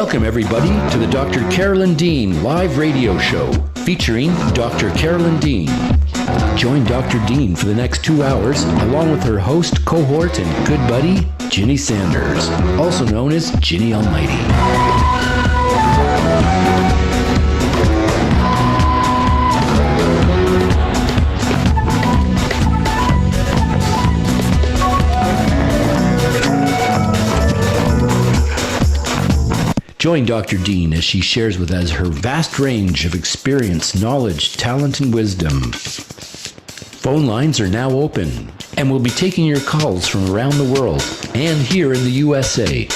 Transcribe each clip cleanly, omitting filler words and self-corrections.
Welcome, everybody, to the Dr. Carolyn Dean live radio show featuring Dr. Carolyn Dean. Join Dr. Dean for the next 2 hours along with her host, cohort, and good buddy, Ginny Sanders, also known as Ginny Almighty. Join Dr. Dean as she shares with us her vast range of experience, knowledge, talent, and wisdom. Phone lines are now open, and we'll be taking your calls from around the world and here in the USA.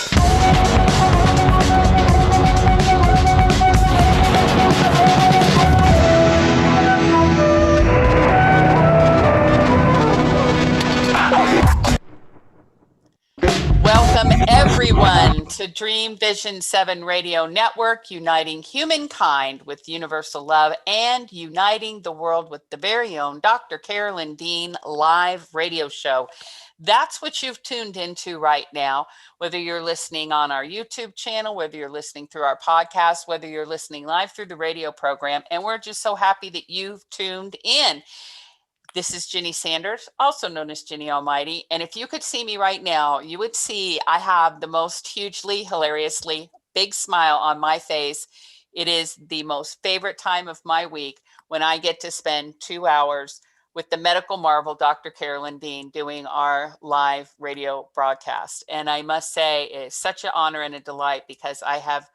Everyone to Dream Vision 7 Radio Network, uniting humankind with universal love and uniting the world with the very own Dr. Carolyn Dean live radio show. That's what you've tuned into right now, whether you're listening on our YouTube channel, whether you're listening through our podcast, whether you're listening live through the radio program. And we're just so happy that you've tuned in. This is Ginny Sanders, also known as Ginny Almighty. And if you could see me right now, you would see I have the most hugely, hilariously big smile on my face. It is the most favorite time of my week when I get to spend 2 hours with the medical marvel, Dr. Carolyn Dean, doing our live radio broadcast. And I must say, it's such an honor and a delight because I have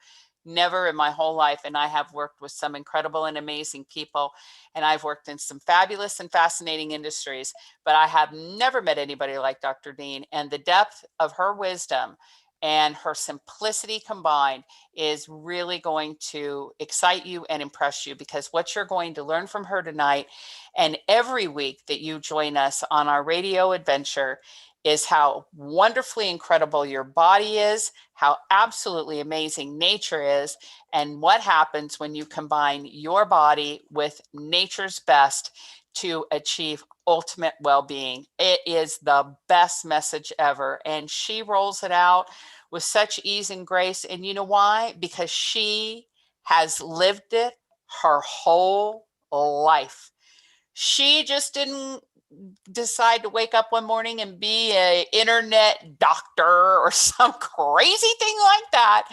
never in my whole life, and I have worked with some incredible and amazing people, and I've worked in some fabulous and fascinating industries, but I have never met anybody like Dr. Dean, and the depth of her wisdom and her simplicity combined is really going to excite you and impress you, because what you're going to learn from her tonight and every week that you join us on our radio adventure is how wonderfully incredible your body is, how absolutely amazing nature is, and what happens when you combine your body with nature's best to achieve ultimate well-being. It is the best message ever. And she rolls it out with such ease and grace. And you know why? Because she has lived it her whole life. She just didn't decide to wake up one morning and be an internet doctor or some crazy thing like that.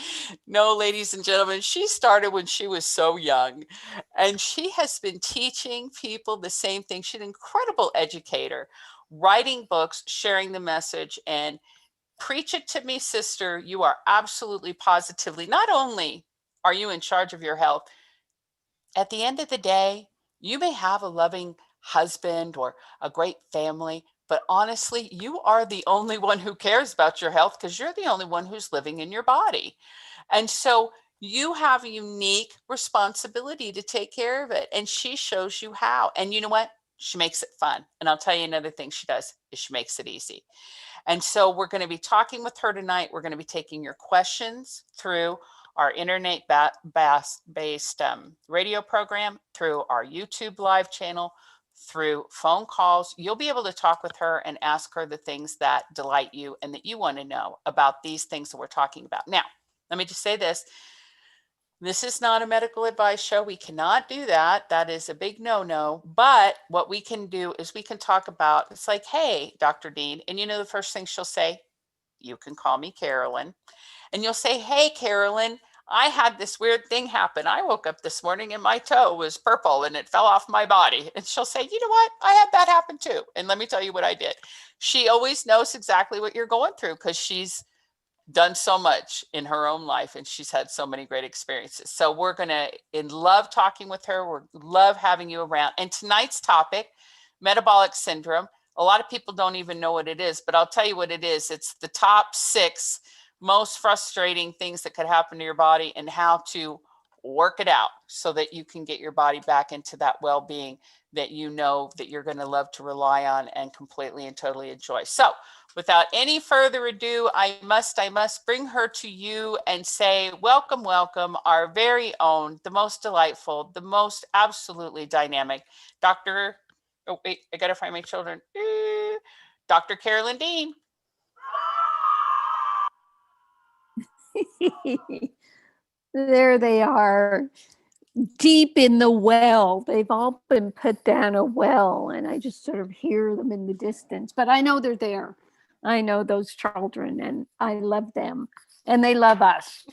No, ladies and gentlemen, she started when she was so young, and she has been teaching people the same thing. She's an incredible educator, writing books, sharing the message, and preach it to me, sister. You are absolutely positively, not only are you in charge of your health, at the end of the day, you may have a loving husband or a great family, but honestly, you are the only one who cares about your health because you're the only one who's living in your body. And so you have a unique responsibility to take care of it. And she shows you how. And you know what? She makes it fun. And I'll tell you another thing she does is she makes it easy. And so we're going to be talking with her tonight. We're going to be taking your questions through our internet-based radio program, through our YouTube live channel, through phone calls. You'll be able to talk with her and ask her the things that delight you and that you want to know about these things that we're talking about. Now, let me just say this. This is not a medical advice show. We cannot do that. That is a big no-no. But what we can do is we can talk about, it's like, hey, Dr. Dean, and you know the first thing she'll say? You can call me Carolyn. And you'll say, hey, Carolyn, I had this weird thing happen. I woke up this morning and my toe was purple and it fell off my body. And she'll say, you know what? I had that happen too. And let me tell you what I did. She always knows exactly what you're going through because she's done so much in her own life and she's had so many great experiences. So we're going to love talking with her. We're love having you around. And tonight's topic, metabolic syndrome. A lot of people don't even know what it is, but I'll tell you what it is. It's the top 6 most frustrating things that could happen to your body and how to work it out so that you can get your body back into that well-being that you know that you're going to love to rely on and completely and totally enjoy. So without any further ado, I must bring her to you and say, welcome, welcome, our very own, the most delightful, the most absolutely dynamic Dr. Oh, wait, I got to find my children. Dr. Carolyn Dean. there they are, deep in the well. They've all been put down a well, and I just sort of hear them in the distance. But I know they're there. I know those children, and I love them, and they love us.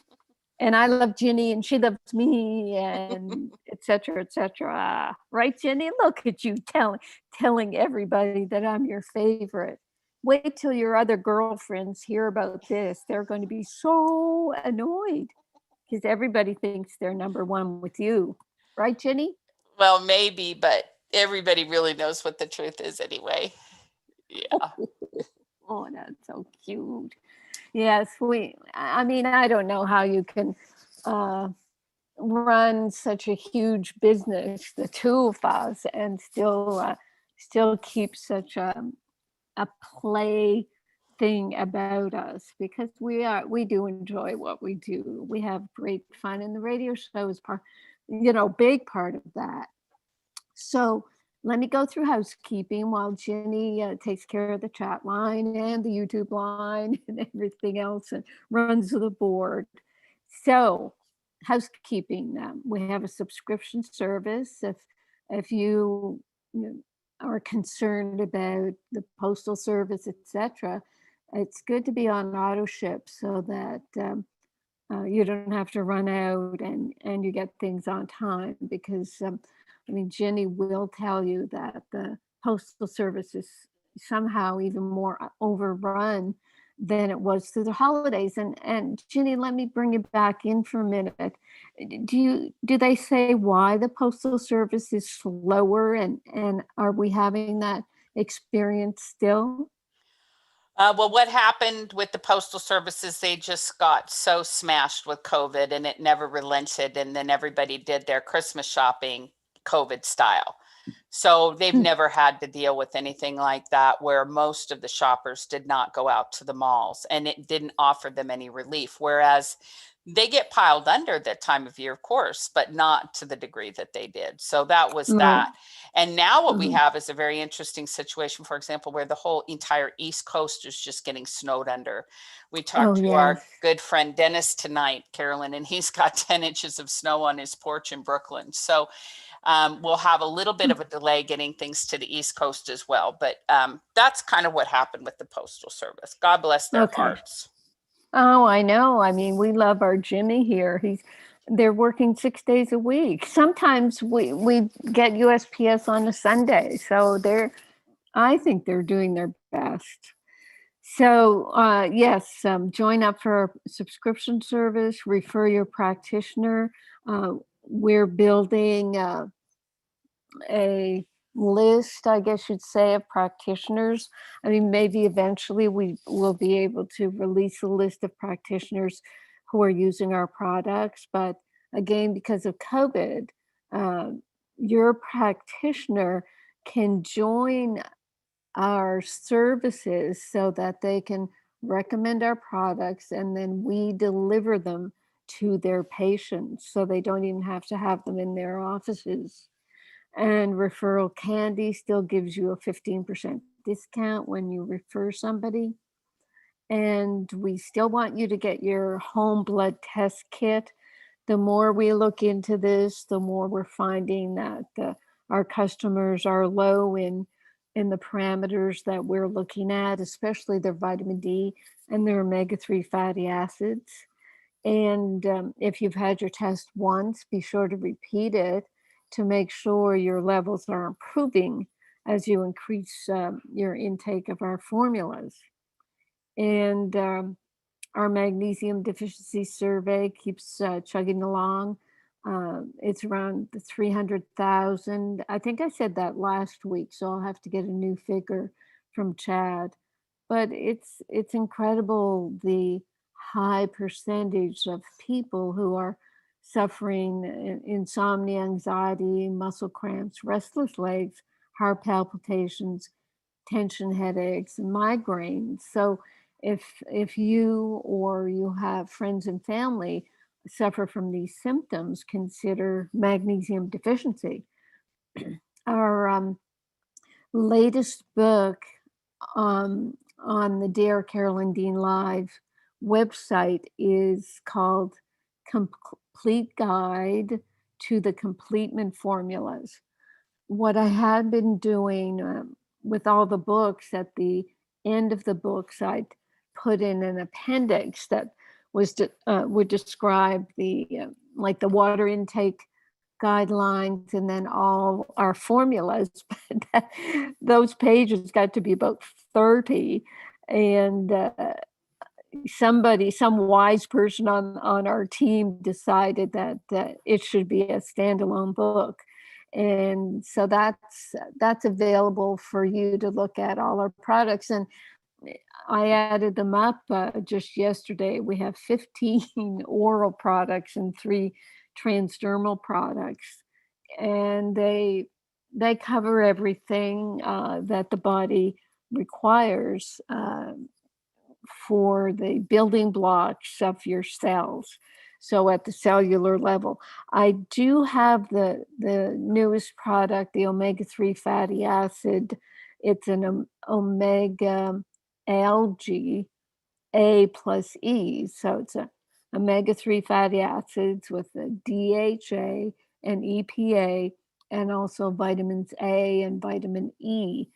And I love Ginny, and she loves me, and et cetera, et cetera. Right, Ginny? Look at you telling everybody that I'm your favorite. Wait till your other girlfriends hear about this. They're going to be so annoyed because everybody thinks they're number one with you. Right, Ginny? Well, maybe, but everybody really knows what the truth is anyway. Yeah. Oh, that's so cute. Yes, I mean, I don't know how you can uh, run such a huge business, the two of us, and still keep such a play thing about us, because we do enjoy what we do. We have great fun, and the radio show is big part of that. So let me go through housekeeping while Jenny takes care of the chat line and the YouTube line and everything else and runs the board. So housekeeping, we have a subscription service. If you know, are concerned about the postal service, etc., it's good to be on auto ship so that you don't have to run out and you get things on time, because I mean, Jenny will tell you that the postal service is somehow even more overrun than it was through the holidays. And Jenny, let me bring you back in for a minute. Do they say why the postal service is slower, and are we having that experience still? Well, what happened with the postal services, they just got so smashed with COVID and it never relented. And then everybody did their Christmas shopping COVID style. So they've never had to deal with anything like that, where most of the shoppers did not go out to the malls and it didn't offer them any relief. Whereas they get piled under that time of year, of course, but not to the degree that they did. So that was Right. that. And now what we Mhm. have is a very interesting situation, for example, where the whole entire East Coast is just getting snowed under. We Oh, talked to yes. our good friend Dennis tonight, Carolyn, and he's got 10 inches of snow on his porch in Brooklyn. So we'll have a little bit of a delay getting things to the East Coast as well. But that's kind of what happened with the Postal Service. God bless their Okay. hearts. Oh, I know. I mean, we love our Jimmy here. They're working 6 days a week. Sometimes we get USPS on a Sunday, so I think they're doing their best. So yes, join up for our subscription service. Refer your practitioner. We're building a list, I guess you'd say, of practitioners. I mean, maybe eventually we will be able to release a list of practitioners who are using our products. But again, because of COVID, uh, your practitioner can join our services so that they can recommend our products, and then we deliver them to their patients, so they don't even have to have them in their offices. And referral candy still gives you a 15% discount when you refer somebody. And we still want you to get your home blood test kit. The more we look into this, the more we're finding that our customers are low in the parameters that we're looking at, especially their vitamin D and their omega-3 fatty acids. And if you've had your test once, be sure to repeat it to make sure your levels are improving as you increase your intake of our formulas. And our magnesium deficiency survey keeps chugging along. It's around the 300,000. I think I said that last week, so I'll have to get a new figure from Chad. But it's incredible the high percentage of people who are suffering insomnia, anxiety, muscle cramps, restless legs, heart palpitations, tension headaches, and migraines. So if you or you have friends and family suffer from these symptoms, consider magnesium deficiency. Our latest book on the Dare Carolyn Dean Live website is called complete guide to the completement formulas. What I had been doing with all the books, at the end of the books, I'd put in an appendix that would describe like the water intake guidelines and then all our formulas. But those pages got to be about 30, and some wise person on our team decided that it should be a standalone book. And so that's available for you to look at all our products. And I added them up just yesterday. We have 15 oral products and 3 transdermal products, and they cover everything that the body requires for the building blocks of your cells. So at the cellular level, I do have the newest product, the omega-3 fatty acid. It's an omega algae A plus E. So it's a omega-3 fatty acids with the DHA and EPA, and also vitamins A and vitamin E.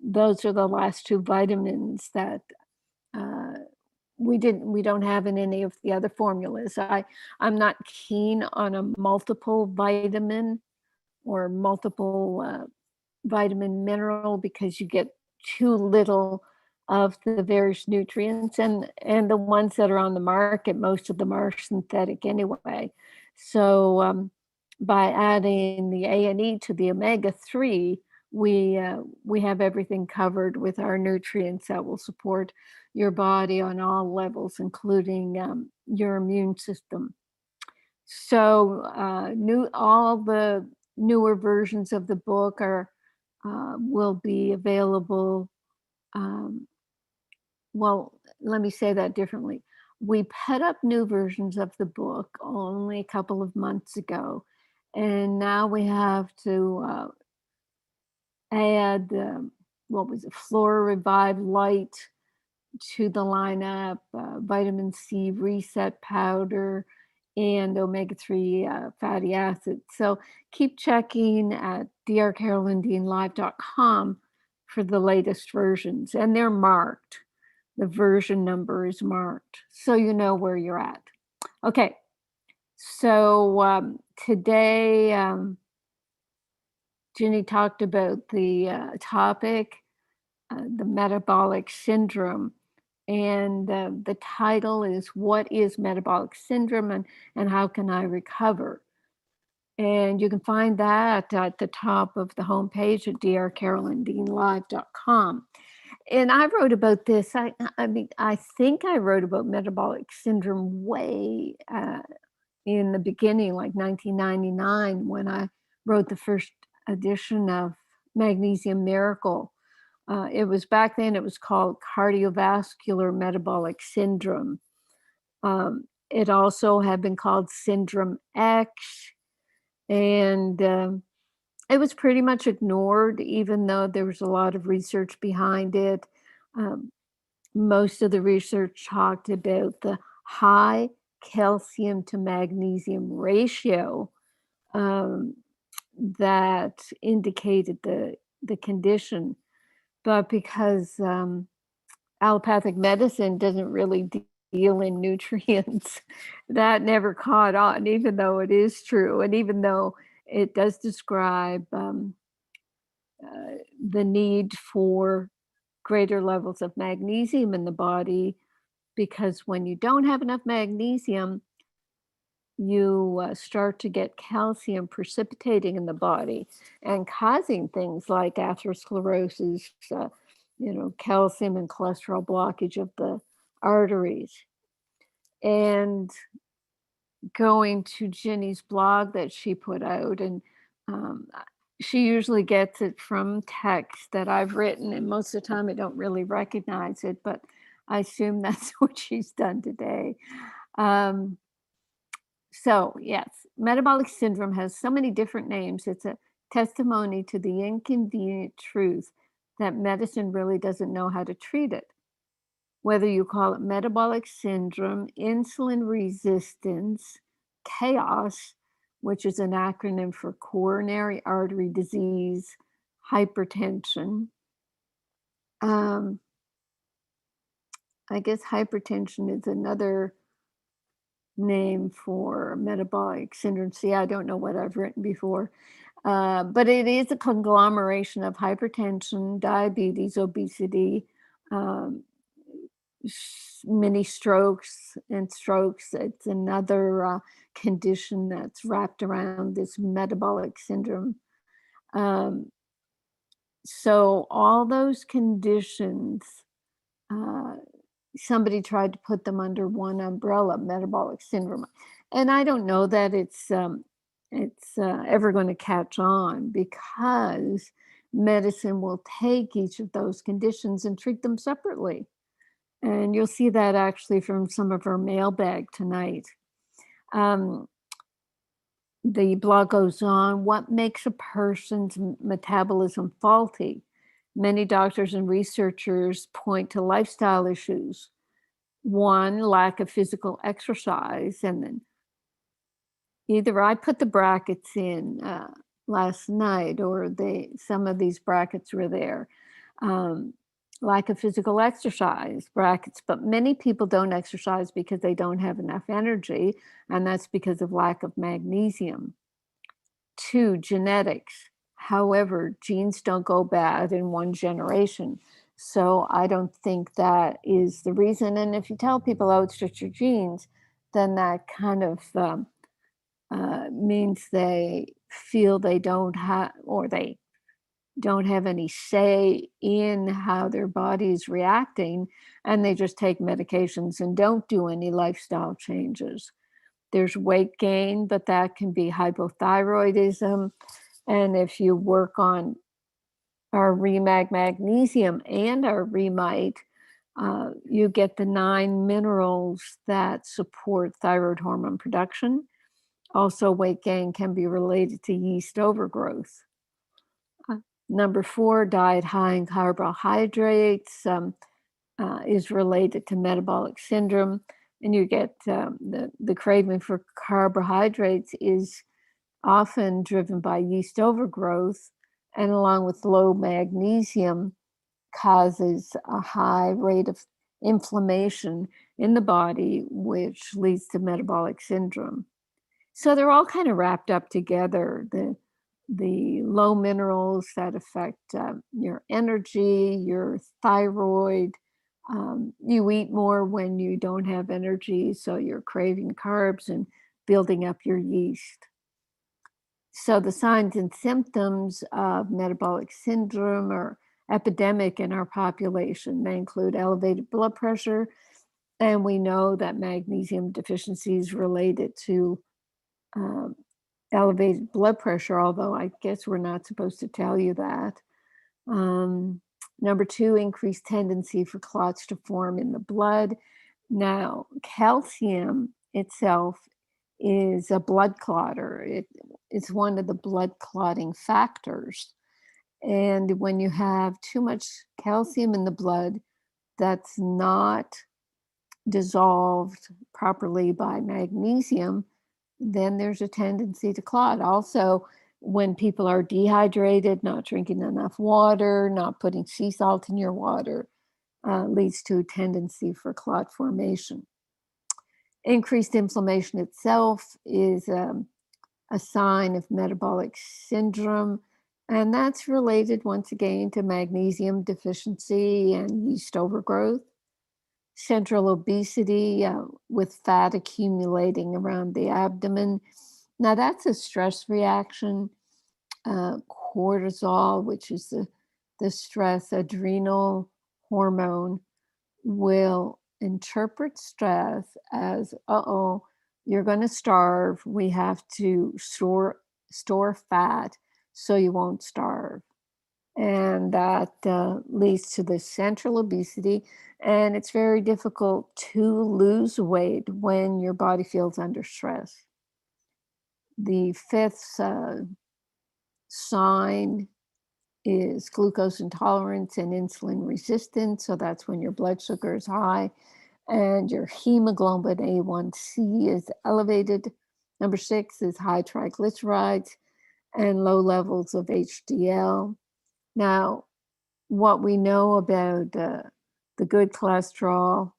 Those are the last 2 vitamins that we don't have in any of the other formulas. I'm not keen on a multiple vitamin or multiple vitamin mineral, because you get too little of the various nutrients, and the ones that are on the market, most of them are synthetic anyway. So by adding the A and E to the omega-3, we have everything covered with our nutrients that will support your body on all levels, including your immune system. So all the newer versions of the book will be available. Well, let me say that differently. We put up new versions of the book only a couple of months ago, and now we have to add what was it, Flora Revive Light to the lineup, vitamin C reset powder, and omega-3 fatty acids. So keep checking at drcarolyndeanlive.com for the latest versions, and they're marked. The version number is marked, so you know where you're at. Okay, so today Ginny talked about the topic, the metabolic syndrome. And the title is, What is Metabolic Syndrome, and How Can I Recover? And you can find that at the top of the homepage at drcarolyndeanlive.com. And I wrote about this. I think I wrote about metabolic syndrome way in the beginning, like 1999, when I wrote the first edition of Magnesium Miracle. It was back then, it was called cardiovascular metabolic syndrome. It also had been called Syndrome X, and it was pretty much ignored, even though there was a lot of research behind it. Most of the research talked about the high calcium to magnesium ratio that indicated the condition. But because allopathic medicine doesn't really deal in nutrients, that never caught on, even though it is true. And even though it does describe the need for greater levels of magnesium in the body, because when you don't have enough magnesium, you start to get calcium precipitating in the body and causing things like atherosclerosis, calcium and cholesterol blockage of the arteries. And going to Ginny's blog that she put out, and she usually gets it from text that I've written, and most of the time I don't really recognize it, but I assume that's what she's done today. So yes, metabolic syndrome has so many different names. It's a testimony to the inconvenient truth that medicine really doesn't know how to treat it. whether you call it metabolic syndrome, insulin resistance, chaos, which is an acronym for coronary artery disease, hypertension. I guess hypertension is another name for metabolic syndrome. See, I don't know what I've written before, but it is a conglomeration of hypertension, diabetes, obesity, um, many strokes and strokes. It's another condition that's wrapped around this metabolic syndrome. Um, so all those conditions, uh, somebody tried to put them under one umbrella, metabolic syndrome. And I don't know that it's ever going to catch on, because medicine will take each of those conditions and treat them separately. And you'll see that actually from some of our mailbag tonight. Um, the blog goes on, what makes a person's metabolism faulty? Many doctors and researchers point to lifestyle issues. One, lack of physical exercise. And then either I put the brackets in last night, or some of these brackets were there. Lack of physical exercise, brackets, but many people don't exercise because they don't have enough energy, and that's because of lack of magnesium. Two, genetics. However, genes don't go bad in one generation. So I don't think that is the reason. And if you tell people, oh, it's just your genes, then that kind of means they feel they don't have, or they don't have any say in how their body is reacting, and they just take medications and don't do any lifestyle changes. There's weight gain, but that can be hypothyroidism. And if you work on our Remag magnesium and our Remite, you get the 9 minerals that support thyroid hormone production. Also, weight gain can be related to yeast overgrowth. Number 4, diet high in carbohydrates is related to metabolic syndrome. And you get the craving for carbohydrates is often driven by yeast overgrowth, and along with low magnesium causes a high rate of inflammation in the body, which leads to metabolic syndrome. So they're all kind of wrapped up together. The low minerals that affect your energy, your thyroid. You eat more when you don't have energy, so you're craving carbs and building up your yeast. So the signs and symptoms of metabolic syndrome are epidemic in our population. They include elevated blood pressure, and we know that magnesium deficiency is related to um, elevated blood pressure, although I guess we're not supposed to tell you that. Number 2, increased tendency for clots to form in the blood. Now, calcium itself is a blood clotter. It's one of the blood clotting factors. And when you have too much calcium in the blood that's not dissolved properly by magnesium, then there's a tendency to clot. Also, when people are dehydrated, not drinking enough water, not putting sea salt in your water, leads to a tendency for clot formation. Increased inflammation itself is a sign of metabolic syndrome, and that's related once again to magnesium deficiency and yeast overgrowth. Central obesity with fat accumulating around the abdomen. Now, that's a stress reaction. Cortisol, which is the stress adrenal hormone, will interpret stress as, you're going to starve. We have to store fat so you won't starve. And that leads to the central obesity. And it's very difficult to lose weight when your body feels under stress. The 5th sign is glucose intolerance and insulin resistance. So that's when your blood sugar is high and your hemoglobin A1C is elevated. Number 6 is high triglycerides and low levels of HDL. Now, what we know about the good cholesterol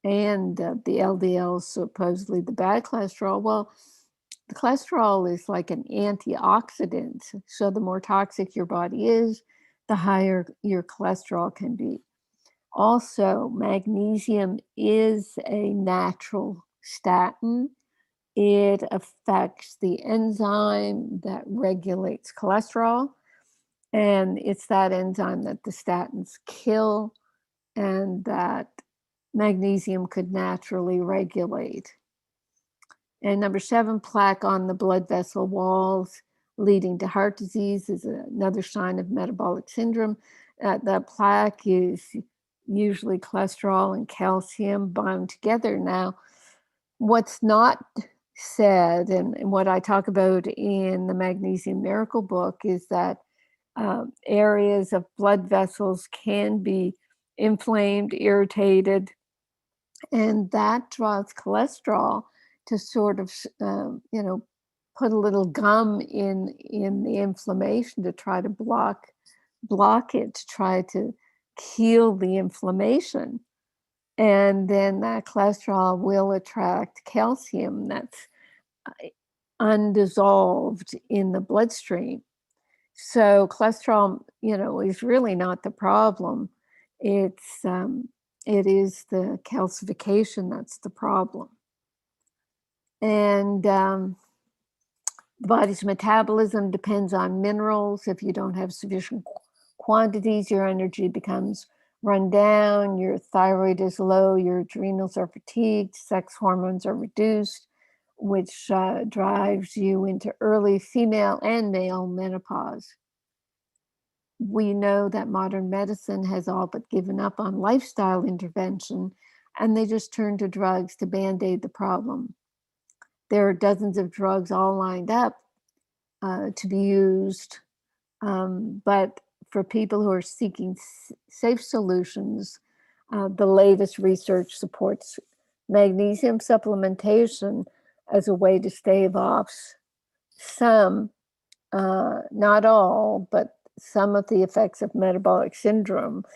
and the LDL, supposedly the bad cholesterol, well, the cholesterol is like an antioxidant. So the more toxic your body is, the higher your cholesterol can be. Also, magnesium is a natural statin. It affects the enzyme that regulates cholesterol, and it's that enzyme that the statins kill and that magnesium could naturally regulate. And number 7, plaque on the blood vessel walls leading to heart disease is another sign of metabolic syndrome. That plaque is usually cholesterol and calcium bound together. Now, what's not said, and what I talk about in the Magnesium Miracle book, is that areas of blood vessels can be inflamed, irritated, and that draws cholesterol to sort of, put a little gum in the inflammation to try to block it, to try to heal the inflammation. And then that cholesterol will attract calcium that's undissolved in the bloodstream. So cholesterol, is really not the problem. It is the calcification that's the problem. And the body's metabolism depends on minerals. If you don't have sufficient quantities, your energy becomes run down, your thyroid is low, your adrenals are fatigued, sex hormones are reduced, which drives you into early female and male menopause. We know that modern medicine has all but given up on lifestyle intervention, and they just turn to drugs to band-aid the problem. There are dozens of drugs all lined up to be used, but for people who are seeking safe solutions, the latest research supports magnesium supplementation as a way to stave off some, not all, but some of the effects of metabolic syndrome.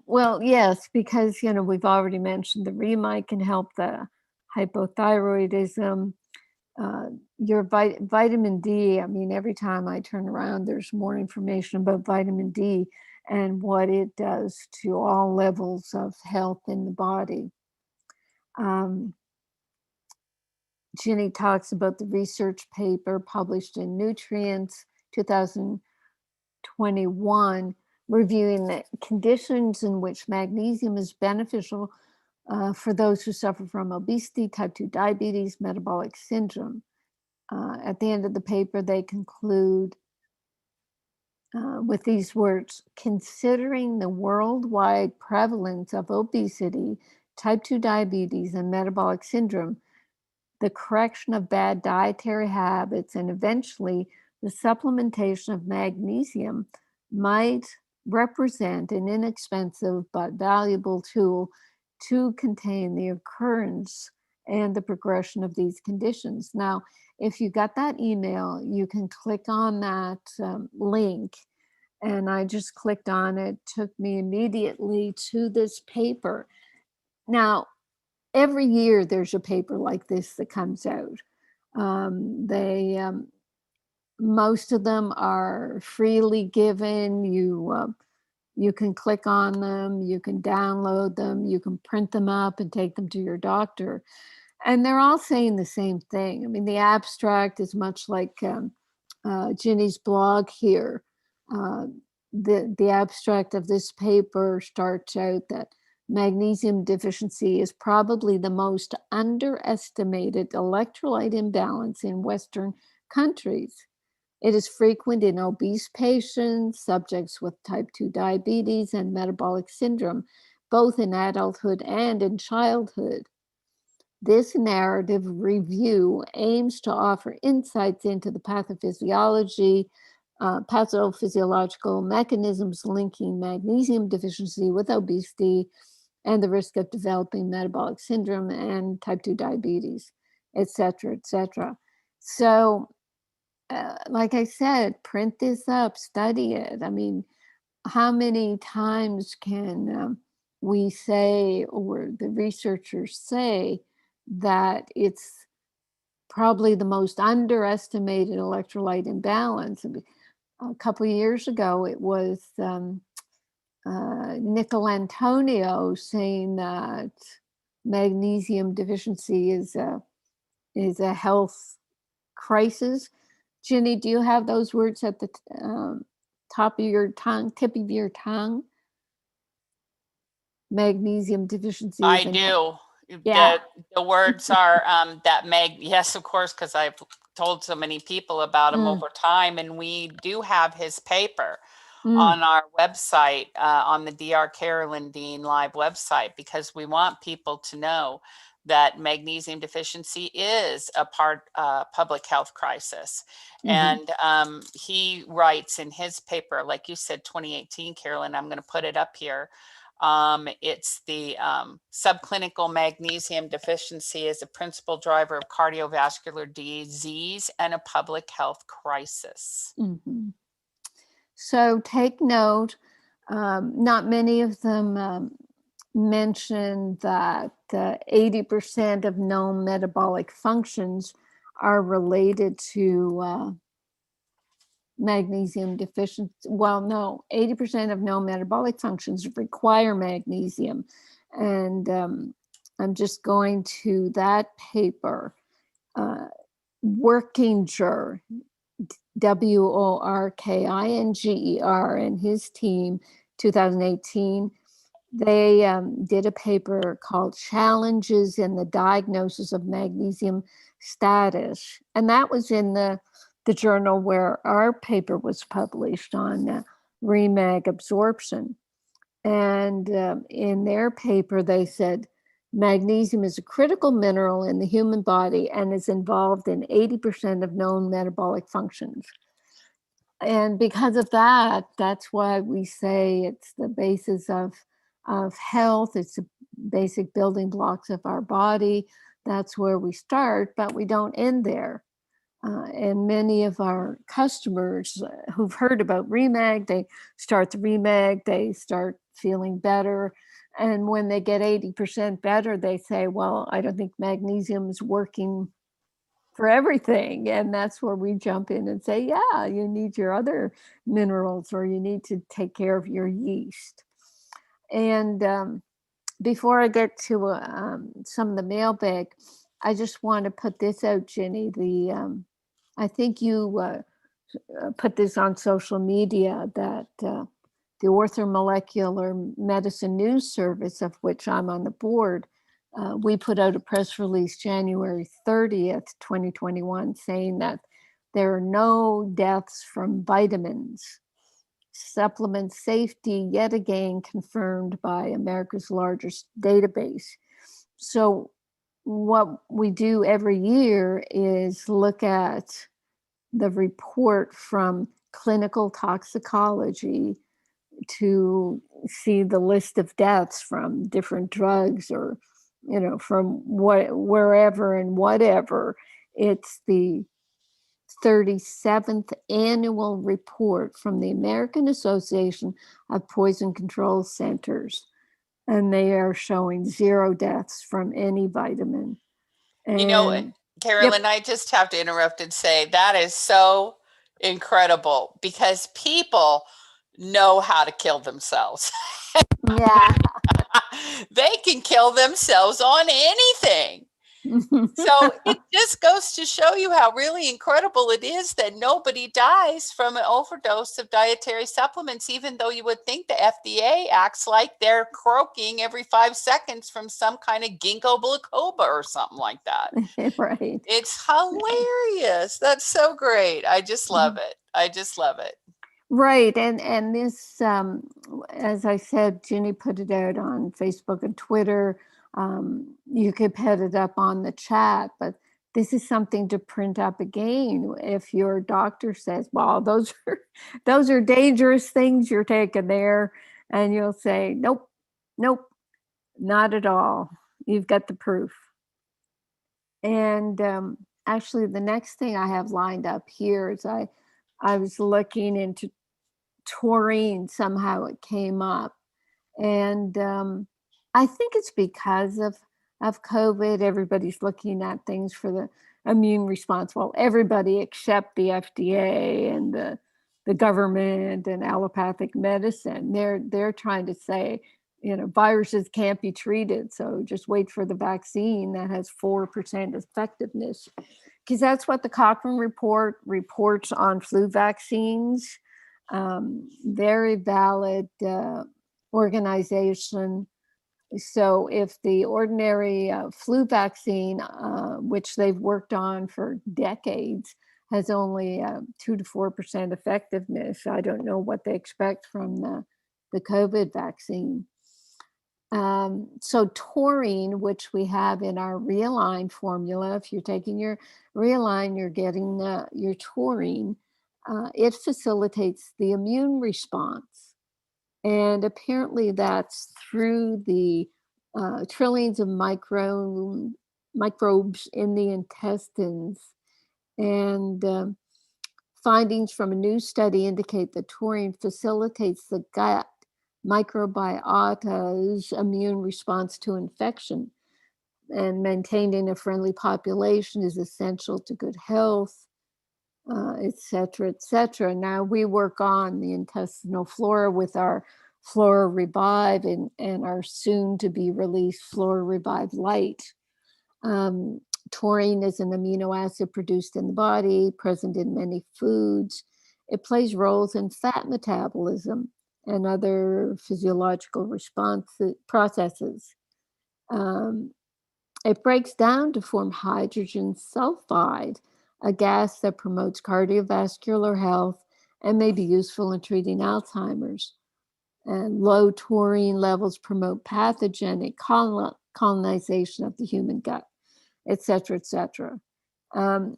Well, yes, because, we've already mentioned the REMI can help the hypothyroidism. Your vitamin D, I mean, every time I turn around, there's more information about vitamin D and what it does to all levels of health in the body. Ginny talks about the research paper published in Nutrients 2021, reviewing the conditions in which magnesium is beneficial for those who suffer from obesity, type 2 diabetes, metabolic syndrome. At the end of the paper, they conclude with these words: considering the worldwide prevalence of obesity, type 2 diabetes, and metabolic syndrome, the correction of bad dietary habits, and eventually the supplementation of magnesium might represent an inexpensive but valuable tool to contain the occurrence and the progression of these conditions. Now, if you got that email, you can click on that link. And I just clicked on it, took me immediately to this paper. Now, every year there's a paper like this that comes out. Most of them are freely given. You can click on them, you can download them, you can print them up and take them to your doctor. And they're all saying the same thing. I mean, the abstract is much like Ginny's blog here. The abstract of this paper starts out that magnesium deficiency is probably the most underestimated electrolyte imbalance in Western countries. It is frequent in obese patients, subjects with type 2 diabetes and metabolic syndrome, both in adulthood and in childhood. This narrative review aims to offer insights into the pathophysiology pathophysiological mechanisms linking magnesium deficiency with obesity and the risk of developing metabolic syndrome and type 2 diabetes, et cetera, et cetera. So, like I said, print this up, study it. I mean, how many times can we say, or the researchers say, that it's probably the most underestimated electrolyte imbalance? A couple of years ago, it was Nicol Antonio saying that magnesium deficiency is a health crisis. Ginny, do you have those words at the tip of your tongue? Magnesium deficiency. I do. Yeah. The words are yes, of course, because I've told so many people about him over time, and we do have his paper on our website, on the Dr. Carolyn Dean live website, because we want people to know that magnesium deficiency is a public health crisis. And he writes in his paper, like you said, 2018, Carolyn, I'm going to put it up here. It's the subclinical magnesium deficiency is a principal driver of cardiovascular disease and a public health crisis. So take note. Not many of them mention that 80% of known metabolic functions are related to magnesium deficiency. Well, no, 80% of known metabolic functions require magnesium. And I'm just going to that paper, Workinger, Workinger, and his team, 2018, they did a paper called Challenges in the Diagnosis of Magnesium Status. And that was in the journal where our paper was published on REMAG absorption. And in their paper, they said magnesium is a critical mineral in the human body and is involved in 80% of known metabolic functions. And because of that, that's why we say it's the basis of health. It's the basic building blocks of our body. That's where we start, but we don't end there. And many of our customers who've heard about REMAG, they start the REMAG, they start feeling better. And when they get 80% better, they say, well, I don't think magnesium is working for everything. And that's where we jump in and say, yeah, you need your other minerals, or you need to take care of your yeast. And before I get to some of the mailbag, I just want to put this out, Ginny. I think you put this on social media, that the Orthomolecular Medicine News Service, of which I'm on the board, we put out a press release January 30th, 2021, saying that there are no deaths from vitamins. Supplement safety, yet again, confirmed by America's largest database. So what we do every year is look at the report from clinical toxicology to see the list of deaths from different drugs, or, from wherever and whatever. It's the 37th annual report from the American Association of Poison Control Centers, and they are showing 0 deaths from any vitamin. And, Carolyn, I just have to interrupt and say that is so incredible, because people know how to kill themselves. Yeah. They can kill themselves on anything. So it just goes to show you how really incredible it is that nobody dies from an overdose of dietary supplements, even though you would think the FDA acts like they're croaking every 5 seconds from some kind of ginkgo biloba or something like that. Right. It's hilarious. That's so great. I just love it. I just love it. Right. And this, as I said, Ginny put it out on Facebook and Twitter. You could put it up on the chat, but this is something to print up again. If your doctor says, well, those are dangerous things you're taking there, and you'll say, nope, nope, not at all. You've got the proof. And actually, the next thing I have lined up here is I was looking into taurine. Somehow it came up, and I think it's because of COVID. Everybody's looking at things for the immune response. Well, everybody except the FDA and the government and allopathic medicine. They're trying to say, viruses can't be treated, so just wait for the vaccine that has 4% effectiveness, because that's what the Cochrane report reports on flu vaccines. Very valid organization. So if the ordinary flu vaccine, which they've worked on for decades, has only 2 to 4% effectiveness, I don't know what they expect from the COVID vaccine. So taurine, which we have in our Realign formula, if you're taking your Realign, you're getting your taurine. It facilitates the immune response. And apparently that's through the trillions of microbes in the intestines. And findings from a new study indicate that taurine facilitates the gut microbiota's immune response to infection. And maintaining a friendly population is essential to good health, et cetera, et cetera. Now we work on the intestinal flora with our Flora Revive and our soon to be released Flora Revive Light. Taurine is an amino acid produced in the body, present in many foods. It plays roles in fat metabolism and other physiological processes. It breaks down to form hydrogen sulfide, a gas that promotes cardiovascular health and may be useful in treating Alzheimer's. And low taurine levels promote pathogenic colonization of the human gut, et cetera, et cetera.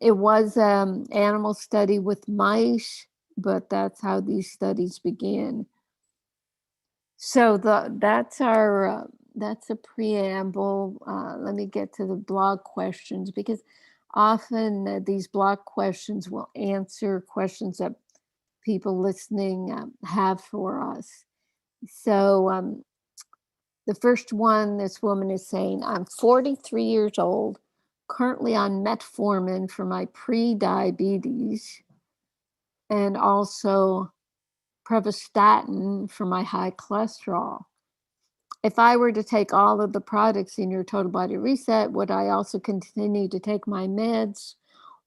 It was an animal study with mice, but that's how these studies begin. So that's a preamble. Let me get to the blog questions, because often these blog questions will answer questions that people listening have for us. So the first one, this woman is saying, I'm 43 years old, currently on metformin for my pre-diabetes, and also pravastatin for my high cholesterol. If I were to take all of the products in your Total Body Reset, would I also continue to take my meds,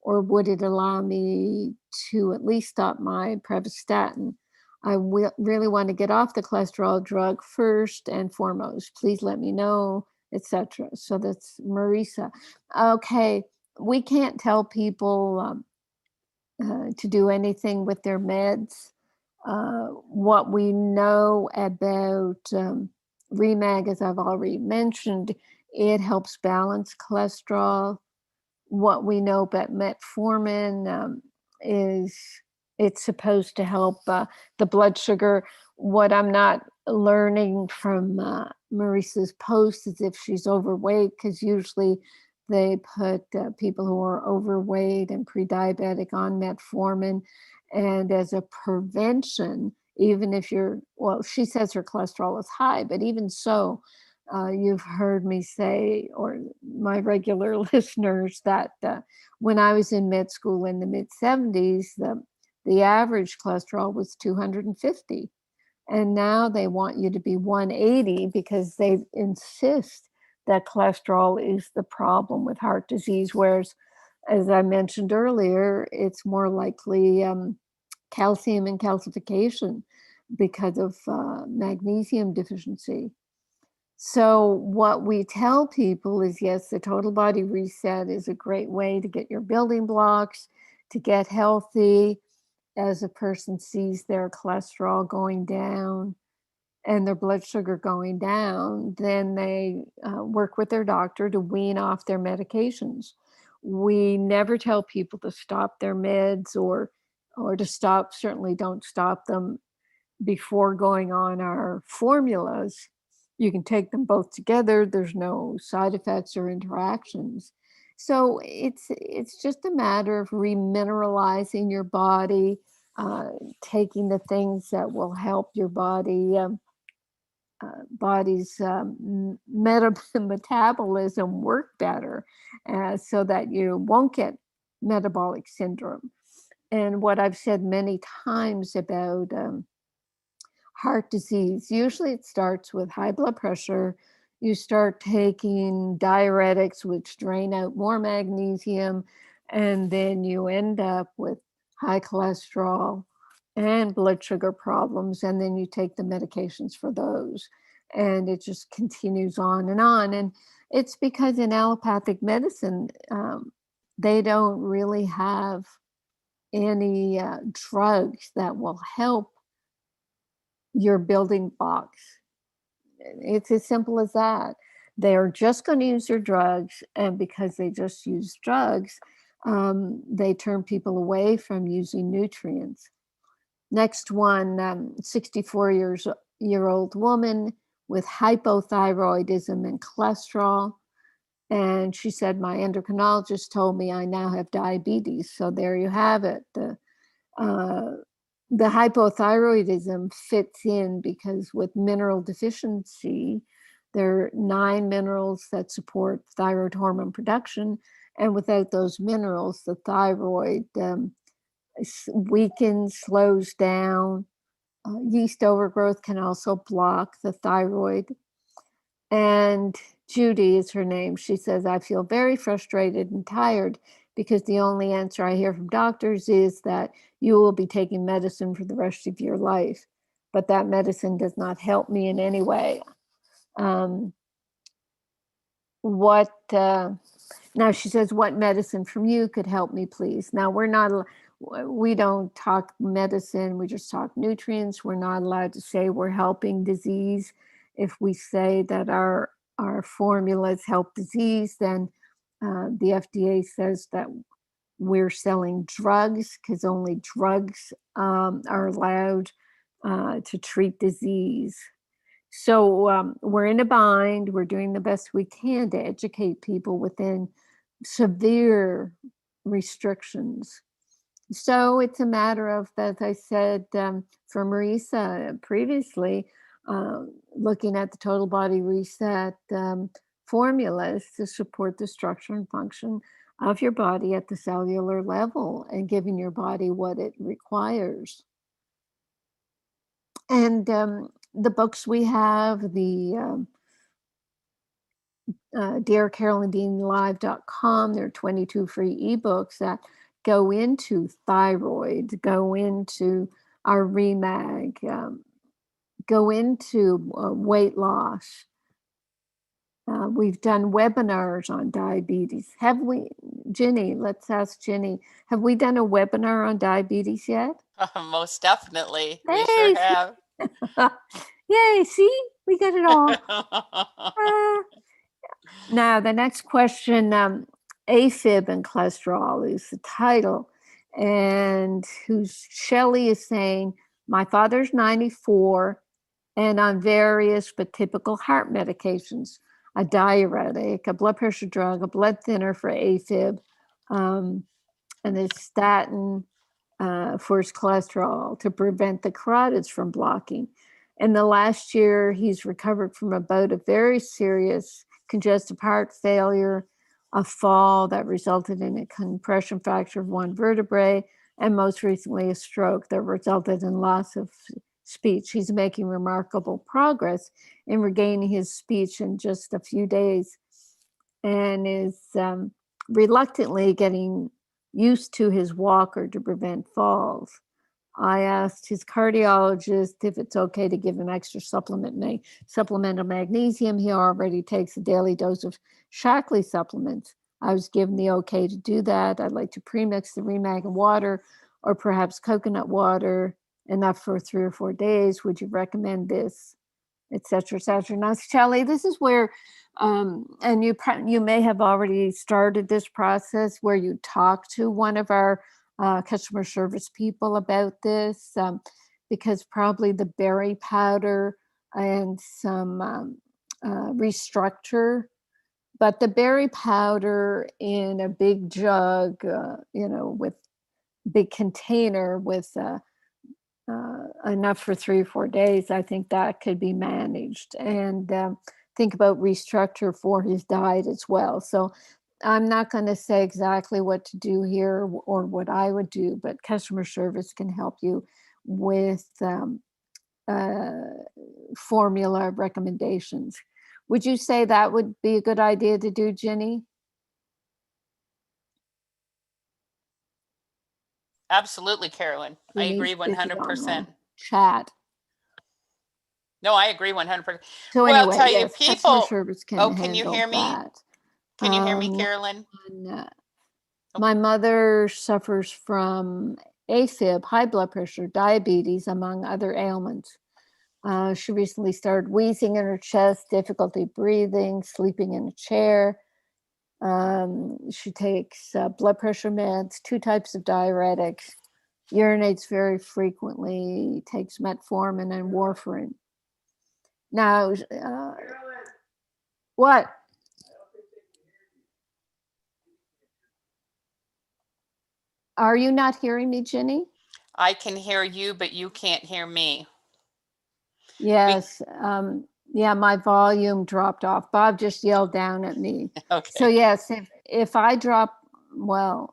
or would it allow me to at least stop my pravastatin? I really want to get off the cholesterol drug first and foremost. Please let me know, etc. So that's Marisa. Okay, we can't tell people to do anything with their meds. What we know about Remag, as I've already mentioned, it helps balance cholesterol. What we know about metformin is it's supposed to help the blood sugar. What I'm not learning from Marisa's post is if she's overweight, because usually they put people who are overweight and pre-diabetic on metformin. And as a prevention, even if she says her cholesterol is high, but even so, you've heard me say, or my regular listeners, that when I was in med school in the mid 70s, the average cholesterol was 250. And now they want you to be 180 because they insist that cholesterol is the problem with heart disease. Whereas, as I mentioned earlier, it's more likely calcium and calcification because of magnesium deficiency. So what we tell people is, yes, the Total Body Reset is a great way to get your building blocks, to get healthy. As a person sees their cholesterol going down and their blood sugar going down, then they work with their doctor to wean off their medications. We never tell people to stop their meds or to stop, certainly don't stop them before going on our formulas. You can take them both together. There's no side effects or interactions. So it's just a matter of remineralizing your body, taking the things that will help your body's metabolism work better, so that you won't get metabolic syndrome. And what I've said many times about heart disease, usually it starts with high blood pressure. You start taking diuretics, which drain out more magnesium, and then you end up with high cholesterol and blood sugar problems. And then you take the medications for those. And it just continues on and on. And it's because in allopathic medicine, they don't really have any drugs that will help your building blocks. It's as simple as that. They're just going to use your drugs, and because they just use drugs, they turn people away from using nutrients. Next one, 64-year-old woman with hypothyroidism and cholesterol. And she said, my endocrinologist told me I now have diabetes. So there you have it. The hypothyroidism fits in because with mineral deficiency, there are 9 minerals that support thyroid hormone production. And without those minerals, the thyroid weakens, slows down. Yeast overgrowth can also block the thyroid. And Judy is her name. She says, I feel very frustrated and tired because the only answer I hear from doctors is that you will be taking medicine for the rest of your life. But that medicine does not help me in any way. Now she says, what medicine from you could help me, please? Now we don't talk medicine, we just talk nutrients. We're not allowed to say we're helping disease. If we say that our formulas help disease, then the FDA says that we're selling drugs, because only drugs are allowed to treat disease. So we're in a bind. We're doing the best we can to educate people within severe restrictions. So it's a matter of, as I said for Marisa previously, looking at the total body reset formulas to support the structure and function of your body at the cellular level and giving your body what it requires. And the books we have, the Dear Carolyn Dean Live.com, there are 22 free ebooks that go into thyroid, go into our remag, go into weight loss. We've done webinars on diabetes. Have we, Ginny, let's ask Ginny, have we done a webinar on diabetes yet? Most definitely. Hey, We sure have. Yay, see, we got it all. Now, the next question, AFib and cholesterol is the title. And Shelley is saying, my father's 94 and on various but typical heart medications, a diuretic, a blood pressure drug, a blood thinner for AFib, and a statin for his cholesterol to prevent the carotids from blocking. In the last year, he's recovered from a bout of very serious congestive heart failure, a fall that resulted in a compression fracture of one vertebrae, and most recently a stroke that resulted in loss of speech. He's making remarkable progress in regaining his speech in just a few days and is reluctantly getting used to his walker to prevent falls. I asked his cardiologist if it's okay to give him extra supplemental magnesium. He already takes a daily dose of Shaklee supplements. I was given the okay to do that. I'd like to premix the Remag and water, or perhaps coconut water, enough for 3 or 4 days. Would you recommend this? et cetera, et cetera. Now, Shelley, this is where, and you may have already started this process where you talk to one of our customer service people about this, because probably the berry powder and some restructure, but the berry powder in a big jug, with big container with enough for 3 or 4 days, I think that could be managed. And think about restructure for his diet as well. So I'm not going to say exactly what to do here or what I would do, but customer service can help you with uh, formula recommendations. Would you say that would be a good idea to do, Ginny? Absolutely, Carolyn. I agree Busy on 100%. chat. No, I agree 100%. So Well, I'll anyway, tell you, yes, customer people. service can Oh, can you handle hear me? that. Can you hear me, Um, Carolyn? and, Oh. my mother suffers from AFib, high blood pressure, diabetes, among other ailments. She recently started wheezing in her chest, difficulty breathing, sleeping in a chair. She takes blood pressure meds, 2 types of diuretics, urinates very frequently, takes metformin and warfarin. Now, what? Are you not hearing me, Ginny? I can hear you, but you can't hear me. Yes. Yeah, my volume dropped off. Bob just yelled down at me. Okay. So yes, if I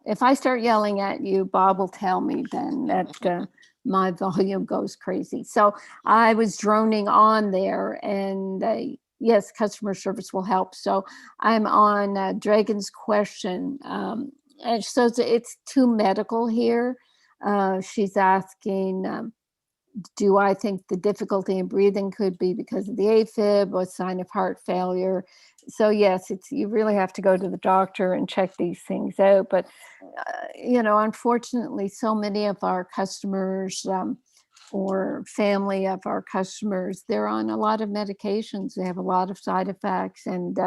if I start yelling at you, Bob will tell me then that my volume goes crazy. So I was droning on there, and yes, customer service will help. So I'm on Dragon's question. And so it's too medical here. She's asking, do I think the difficulty in breathing could be because of the AFib or sign of heart failure? So yes, you really have to go to the doctor and check these things out. But unfortunately, so many of our customers or family of our customers, they're on a lot of medications. They have a lot of side effects, and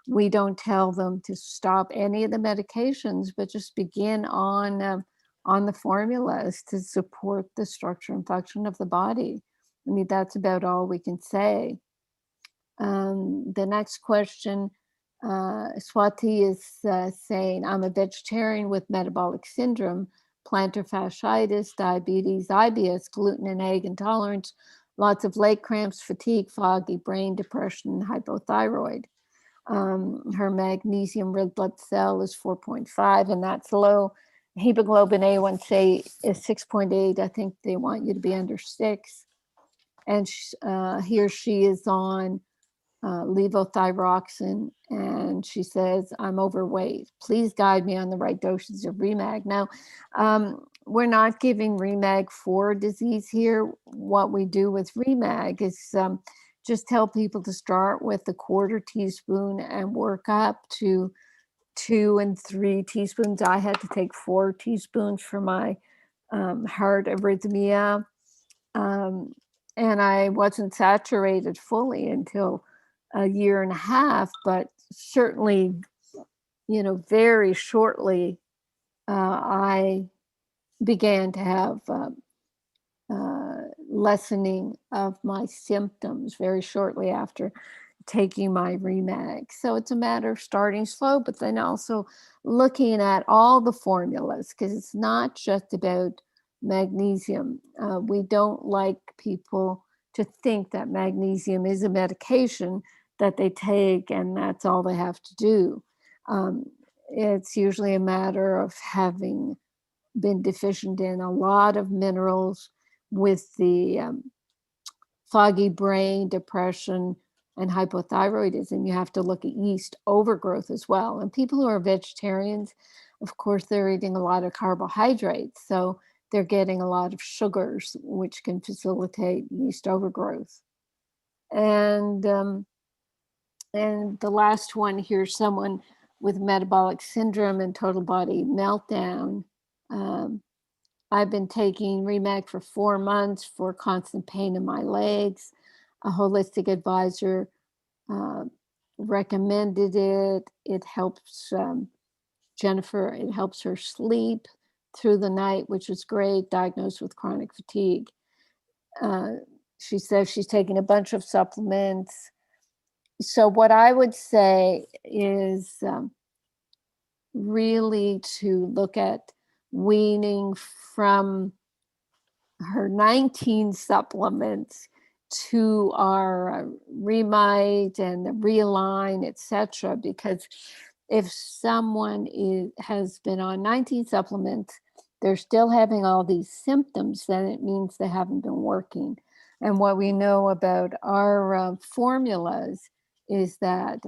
we don't tell them to stop any of the medications, but just begin on the formulas to support the structure and function of the body. I mean, that's about all we can say. The next question, Swati is saying, I'm a vegetarian with metabolic syndrome, plantar fasciitis, diabetes, IBS, gluten and egg intolerance, lots of leg cramps, fatigue, foggy brain, depression, and hypothyroid. Her magnesium red blood cell is 4.5, and that's low. Hemoglobin A1C is 6.8. I think they want you to be under 6. And she is on levothyroxine, and she says, I'm overweight. Please guide me on the right doses of Remag. Now, we're not giving Remag for disease here. What we do with Remag is just tell people to start with a 1/4 teaspoon and work up to 2 and 3 teaspoons. I had to take 4 teaspoons for my heart arrhythmia. And I wasn't saturated fully until a year and a half, but certainly, very shortly, I began to have lessening of my symptoms very shortly after taking my Remag. So it's a matter of starting slow, but then also looking at all the formulas, because it's not just about magnesium. We don't like people to think that magnesium is a medication that they take and that's all they have to do. It's usually a matter of having been deficient in a lot of minerals with the foggy brain, depression, and hypothyroidism. You have to look at yeast overgrowth as well. And people who are vegetarians, of course, they're eating a lot of carbohydrates. So they're getting a lot of sugars, which can facilitate yeast overgrowth. And the last one here, someone with metabolic syndrome and total body meltdown. I've been taking Remag for 4 months for constant pain in my legs. a holistic advisor recommended it. It helps Jennifer, it helps her sleep through the night, which is great, diagnosed with chronic fatigue. She says she's taking a bunch of supplements. So what I would say is really to look at weaning from her 19 supplements to our Remite and the Realign, etc. Because if someone has been on 19 supplements, they're still having all these symptoms, then it means they haven't been working. And what we know about our formulas is that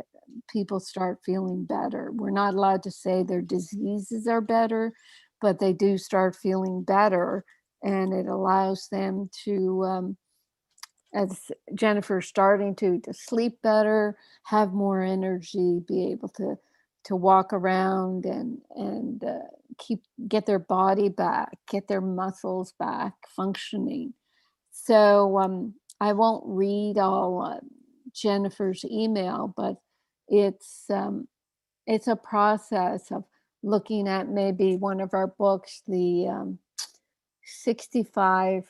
people start feeling better. We're not allowed to say their diseases are better, but they do start feeling better. And it allows them to, as Jennifer's starting to sleep better, have more energy, be able to walk around and get their body back, get their muscles back functioning. So I won't read all Jennifer's email, but it's a process of looking at maybe one of our books, the 65,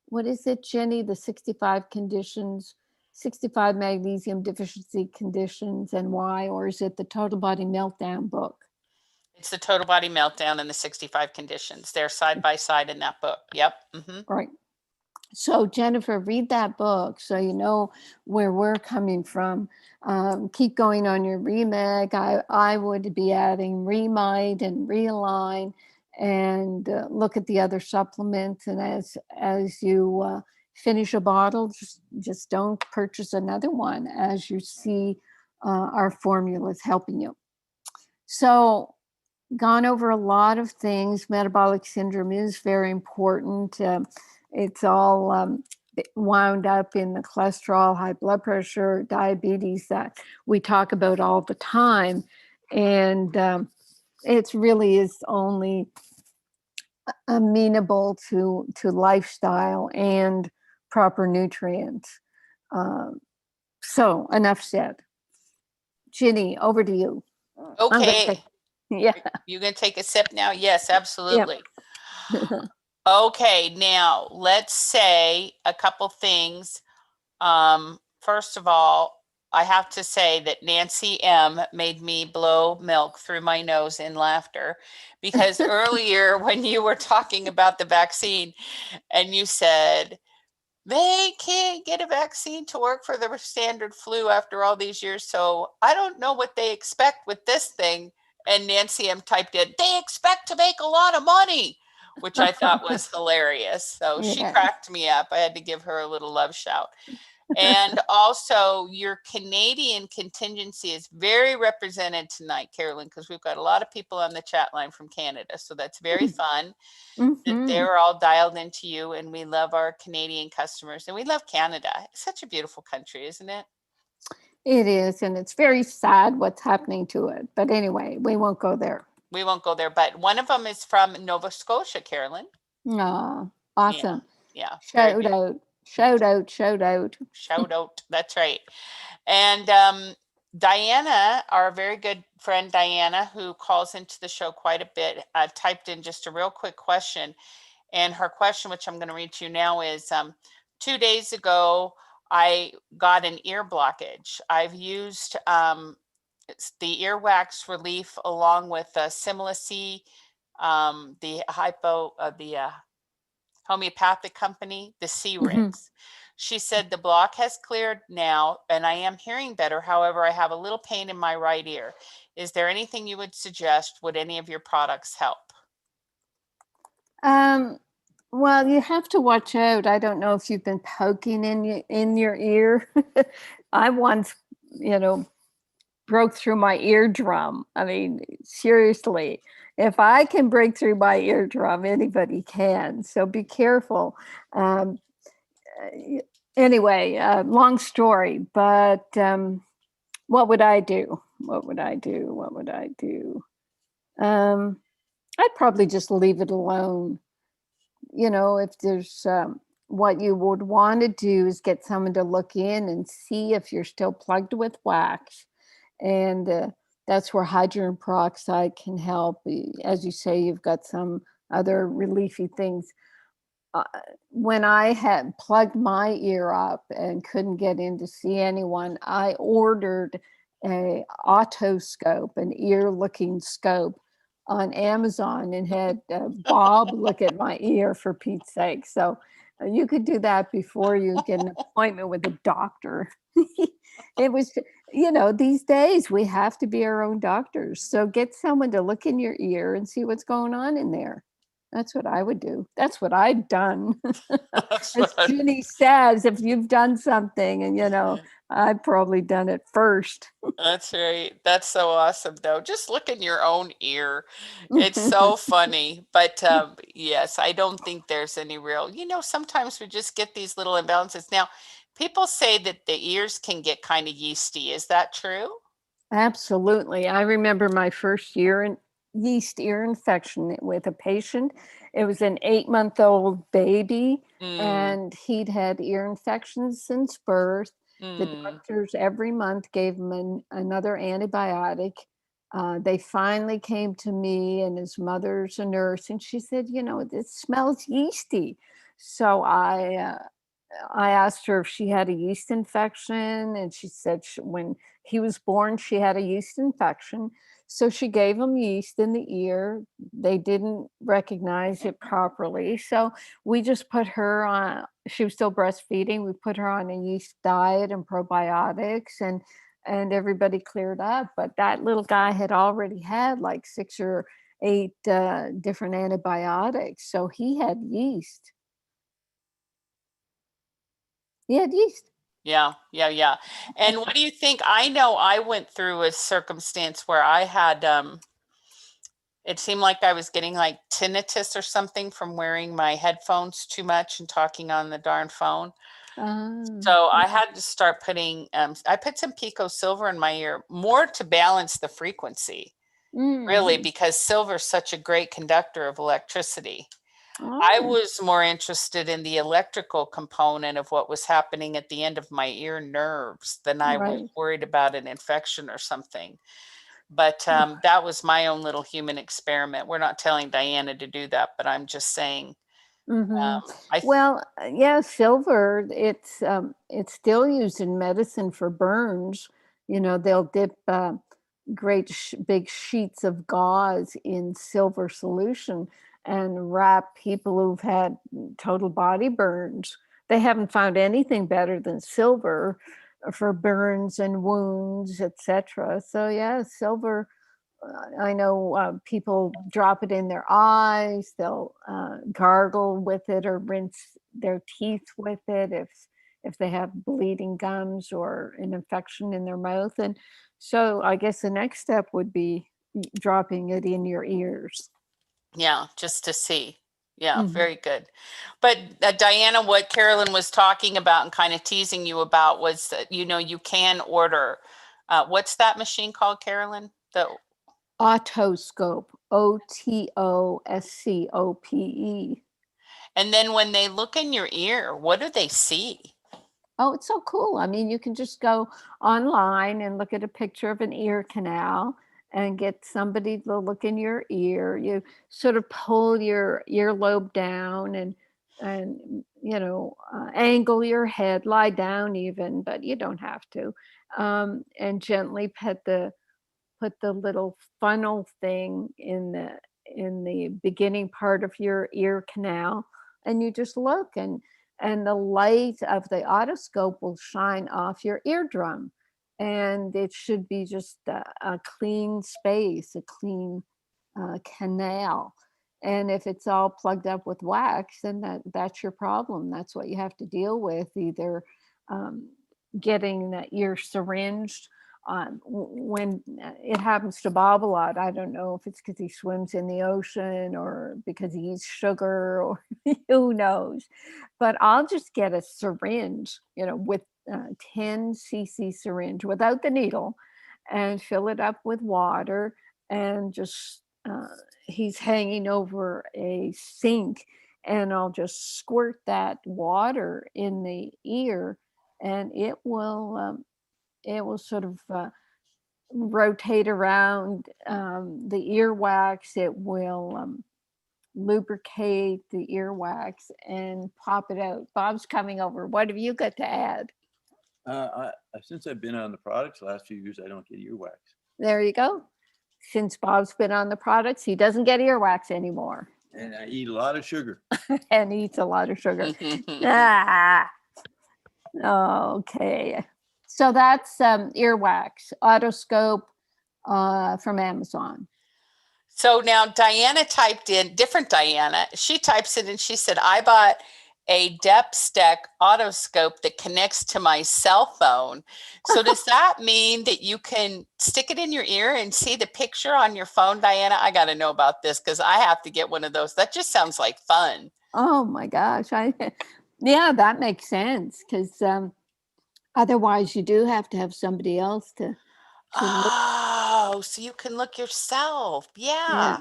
what is it, Jenny? The 65 conditions, 65 magnesium deficiency conditions and why, or is it the Total Body Meltdown book? It's the Total Body Meltdown and the 65 conditions. They're side by side in that book. Yep. Right. So Jennifer, read that book so you know where we're coming from. Keep going on your Remag. I would be adding Remite and Realign, and look at the other supplements. And as you finish a bottle, just don't purchase another one as you see our formulas helping you. So gone over a lot of things. Metabolic syndrome is very important. It's all wound up in the cholesterol, high blood pressure, diabetes that we talk about all the time. And it really is only amenable to lifestyle and proper nutrients. So enough said. Ginny, over to you. Okay. Yeah. You gonna take a sip now? Yes, absolutely. Yep. Okay, now let's say a couple things. First of all, I have to say that Nancy M made me blow milk through my nose in laughter, because earlier when you were talking about the vaccine and you said, they can't get a vaccine to work for the standard flu after all these years, so I don't know what they expect with this thing. And Nancy M typed in, they expect to make a lot of money, which I thought was hilarious. So she Yeah. cracked me up. I had to give her a little love shout. And also, your Canadian contingency is very represented tonight, Carolyn, because we've got a lot of people on the chat line from Canada. So that's very fun that they're all dialed into you. And we love our Canadian customers, and we love Canada. It's such a beautiful country, isn't it? It is. And it's very sad what's happening to it. But anyway, we won't go there. We won't go there. But one of them is from Nova Scotia, Carolyn. Oh, awesome. Yeah. Shout out. Shout out, shout out. Shout out. That's right. And Diana, our very good friend Diana, who calls into the show quite a bit, typed in just a real quick question. And her question, which I'm going to read to you now, is 2 days ago, I got an ear blockage. I've used the earwax relief along with Similac, the homeopathic company, the C-Rix. She said the block has cleared now and I am hearing better. However, I have a little pain in my right ear. Is there anything you would suggest? Would any of your products help? Well, you have to watch out. I don't know if you've been poking in your ear. I once, broke through my eardrum. I mean, seriously, if I can break through my eardrum, anybody can. So be careful. Anyway, long story, but what would I do? I'd probably just leave it alone. If there's what you would want to do is get someone to look in and see if you're still plugged with wax. And that's where hydrogen peroxide can help. As you say, you've got some other reliefy things. Uh, when I had plugged my ear up and couldn't get in to see anyone, I ordered a otoscope, an ear looking scope on Amazon, and had Bob look at my ear, for Pete's sake. So you could do that before you get an appointment with a doctor. It was, these days we have to be our own doctors. So get someone to look in your ear and see what's going on in there. That's what I would do. That's what I'd done. That's As what Ginny says, if you've done something, and I've probably done it first. That's right. That's so awesome, though. Just look in your own ear. It's so funny. But yes, I don't think there's any real, sometimes we just get these little imbalances. Now, people say that the ears can get kind of yeasty. Is that true? Absolutely. I remember my first year in yeast ear infection with a patient. It was an 8-month-old baby, Mm, and he'd had ear infections since birth. The mm. doctors every month gave him another antibiotic. They finally came to me, and his mother's a nurse, and she said, "It smells yeasty." So I asked her if she had a yeast infection, and she said when he was born, she had a yeast infection. So she gave him yeast in the ear. They didn't recognize it properly. So we just put her on, she was still breastfeeding. We put her on a yeast diet and probiotics, and everybody cleared up. But that little guy had already had like 6 or 8 different antibiotics. So he had yeast. He had yeast. Yeah, yeah, yeah. And what do you think? I know I went through a circumstance where I had it seemed like I was getting like tinnitus or something from wearing my headphones too much and talking on the darn phone. Ah, So I had to start putting, I put some Pico silver in my ear more to balance the frequency, really, mm. because silver is such a great conductor of electricity. I Oh, was more interested in the electrical component of what was happening at the end of my ear nerves than I was right. worried about an infection or something. But that was my own little human experiment. We're not telling Diana to do that, but I'm just saying, Hmm. I, Well, yeah, silver, it's still used in medicine for burns. They'll dip great big sheets of gauze in silver solution and wrap people who've had total body burns. They haven't found anything better than silver for burns and wounds, etc. So yeah, silver. I know people drop it in their eyes. They'll gargle with it or rinse their teeth with it if they have bleeding gums or an infection in their mouth. And so I guess the next step would be dropping it in your ears. yeah, just to see. Yeah, Mhm. very good. But Diana, what Carolyn was talking about and kind of teasing you about was that, you can order, what's that machine called, Carolyn? Otoscope, Otoscope. And then when they look in your ear, what do they see? Oh, it's so cool. I mean, you can just go online and look at a picture of an ear canal and get somebody to look in your ear. You sort of pull your earlobe down and angle your head, lie down even, but you don't have to. And gently put the little funnel thing in the beginning part of your ear canal, and you just look, and the light of the otoscope will shine off your eardrum, and it should be just a clean space, a clean canal. And if it's all plugged up with wax, then that's your problem. That's what you have to deal with, either um, getting the ear syringed when it happens to Bob a lot. I don't know if it's because he swims in the ocean or because he eats sugar or who knows. But I'll just get a syringe, with 10 cc syringe without the needle, and fill it up with water, and just he's hanging over a sink, and I'll just squirt that water in the ear, and it will sort of rotate around the earwax. It will lubricate the earwax and pop it out. Bob's coming over. What have you got to add? Since I've been on the products the last few years, I don't get earwax. There you go. Since Bob's been on the products, he doesn't get earwax anymore. And I eat a lot of sugar. And eats a lot of sugar. Okay. So that's earwax, otoscope from Amazon. So now Diana typed in, different Diana, she types in and she said, I bought a Depstec otoscope that connects to my cell phone. So does that mean that you can stick it in your ear and see the picture on your phone, Diana? I got to know about this because I have to get one of those. That just sounds like fun. Oh my gosh. Yeah, that makes sense because otherwise you do have to have somebody else to Oh, so you can look yourself. Yeah.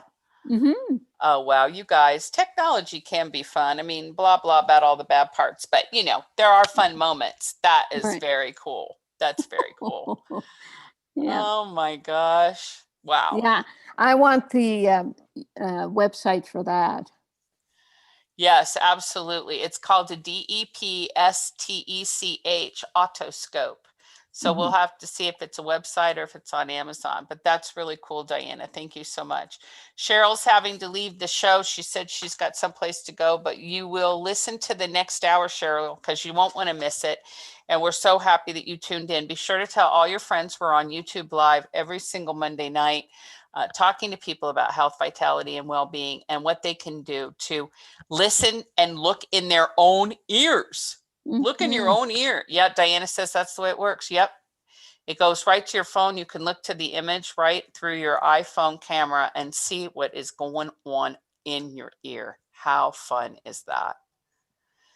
Mm-hmm. Oh, wow. You guys, technology can be fun. I mean, blah, blah about all the bad parts, but there are fun moments. That is Right. very cool. That's very cool. Yeah. Oh my gosh. Wow. Yeah. I want the website for that. Yes, absolutely. It's called a DEPSTECH otoscope. So we'll have to see if it's a website or if it's on Amazon, but that's really cool, Diana. Thank you so much. Cheryl's having to leave the show. She said she's got someplace to go, but you will listen to the next hour, Cheryl, because you won't want to miss it. And we're so happy that you tuned in. Be sure to tell all your friends we're on YouTube Live every single Monday night, talking to people about health, vitality, and well-being and what they can do to listen and look in their own ears. Look in your own ear. Yeah, Diana says that's the way it works. Yep. It goes right to your phone. You can look to the image right through your iPhone camera and see what is going on in your ear. How fun is that?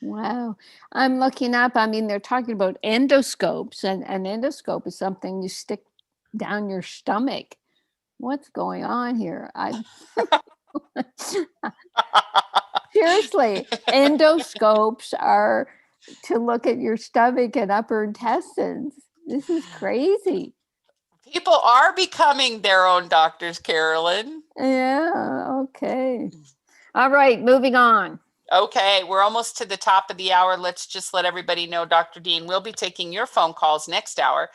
Wow. I'm looking up. I mean, they're talking about endoscopes, and an endoscope is something you stick down your stomach. What's going on here? Seriously, endoscopes are to look at your stomach and upper intestines. This is crazy. People are becoming their own doctors, Carolyn. Yeah, okay. All right, moving on. Okay, we're almost to the top of the hour. Let's just let everybody know Dr. Dean will be taking your phone calls next hour.